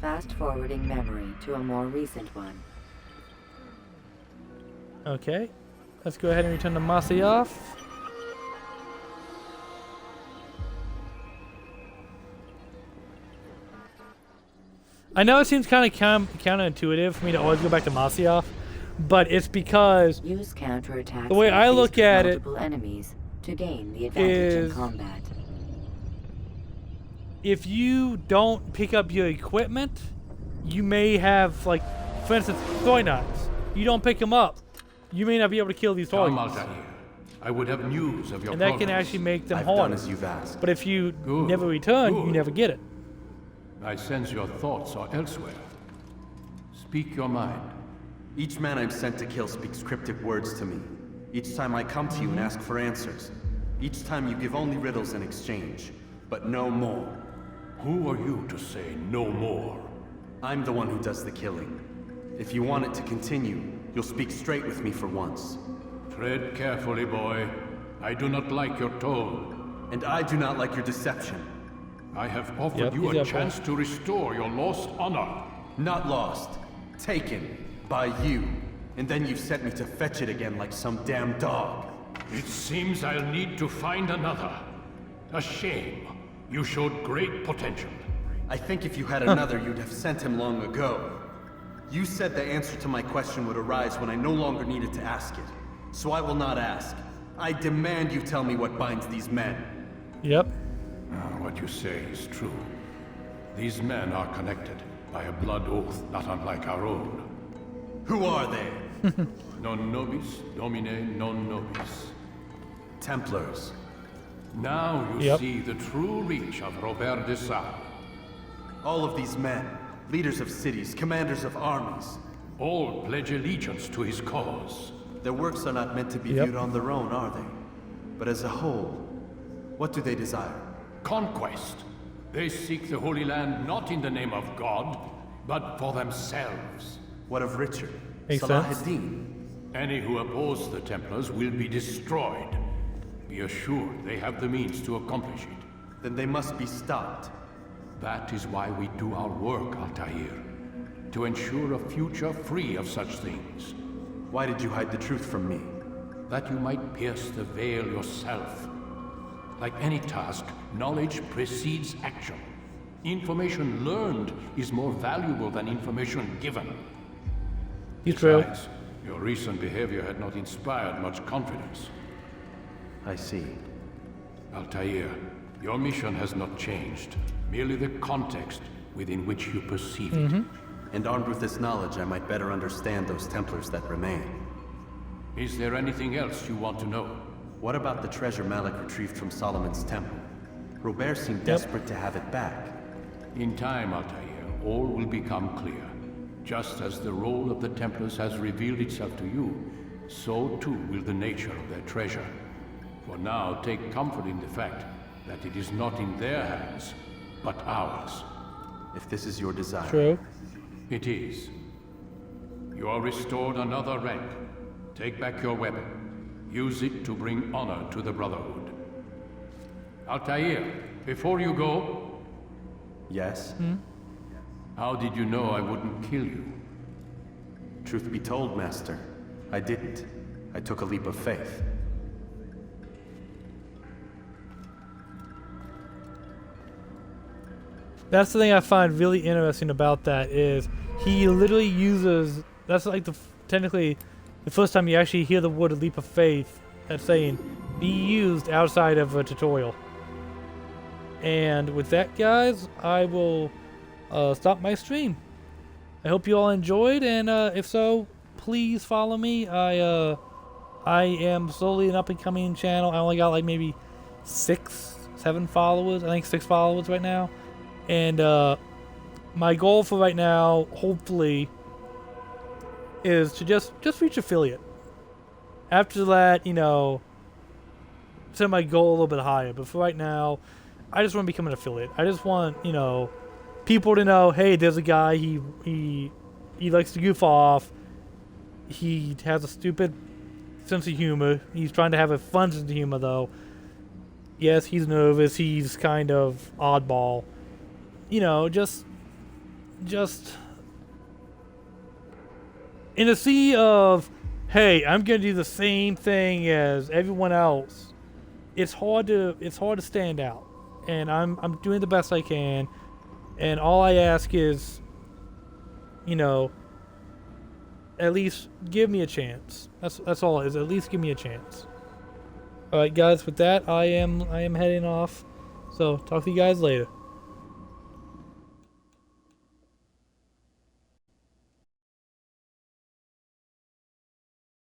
Fast-forwarding memory to a more recent one. Okay, let's go ahead and return to Masyaf. I know it seems kind of counterintuitive for me to always go back to Masyaf, but it's because Use counterattacks the way I look at it enemies to gain the advantage in is combat. if you don't pick up your equipment, you may have, like, for instance, throwing knives. You don't pick them up, you may not be able to kill these Come, targets. Altair. I would have news of your And that progress. can actually make them I've done harder. as you've asked. But if you Good, never return, you good. never get it. I sense your thoughts are elsewhere. Speak your mind. Each man I'm sent to kill speaks cryptic words to me. Each time I come to you and ask for answers. Each time you give only riddles in exchange, but no more. Who are you to say no more? I'm the one who does the killing. If you want it to continue, you'll speak straight with me for once. Tread carefully, boy. I do not like your tone. And I do not like your deception. I have offered you a chance to restore your lost honor. Not lost. Taken. By you. And then you've sent me to fetch it again like some damn dog. It seems I'll need to find another. A shame. You showed great potential. I think if you had another, you'd have sent him long ago. You said the answer to my question would arise when I no longer needed to ask it. So I will not ask. I demand you tell me what binds these men. Yep. What you say is true. These men are connected by a blood oath not unlike our own. Who are they? Non nobis, domine non nobis. Templars. Now you see the true reach of Robert de Sade. All of these men, leaders of cities, commanders of armies. All pledge allegiance to his cause. Their works are not meant to be viewed on their own, are they? But as a whole, what do they desire? Conquest. They seek the Holy Land not in the name of God, but for themselves. What of Richard? Makes Salah-ad-Din? Any who oppose the Templars will be destroyed. Be assured they have the means to accomplish it. Then they must be stopped. That is why we do our work, Altair. To ensure a future free of such things. Why did you hide the truth from me? That you might pierce the veil yourself. Like any task, knowledge precedes action. Information learned is more valuable than information given. Besides, your recent behavior had not inspired much confidence. I see. Altair, your mission has not changed. Merely the context within which you perceive it. And armed with this knowledge, I might better understand those Templars that remain. Is there anything else you want to know? What about the treasure Malik retrieved from Solomon's temple? Robert seemed desperate to have it back. In time, Altair, all will become clear. Just as the role of the Templars has revealed itself to you, so too will the nature of their treasure. For now, take comfort in the fact that it is not in their hands, but ours. If this is your desire. True. It is. You are restored another rank. Take back your weapon. Use it to bring honor to the Brotherhood. Altair, before you go... Yes? How did you know I wouldn't kill you? Truth be told, Master, I didn't. I took a leap of faith. That's the thing I find really interesting about that is he literally uses, that's like technically the first time you actually hear the word leap of faith that's saying be used outside of a tutorial. And with that, guys, I will stop my stream. I hope you all enjoyed, and if so, please follow me. I am slowly an up-and-coming channel. I only got like maybe 7 followers. I think 6 followers right now. And my goal for right now, hopefully, is to just reach affiliate. After that, you know, set my goal a little bit higher. But for right now, I just want to become an affiliate. I just want, you know, people to know, hey, there's a guy, he likes to goof off. He has a stupid sense of humor. He's trying to have a fun sense of humor, though. Yes, he's nervous. He's kind of oddball. You know, just in a sea of, hey, I'm gonna do the same thing as everyone else. It's hard to stand out, and I'm doing the best I can. And all I ask is, you know, at least give me a chance. That's all it is. At least give me a chance. All right, guys. With that, I am heading off. So talk to you guys later.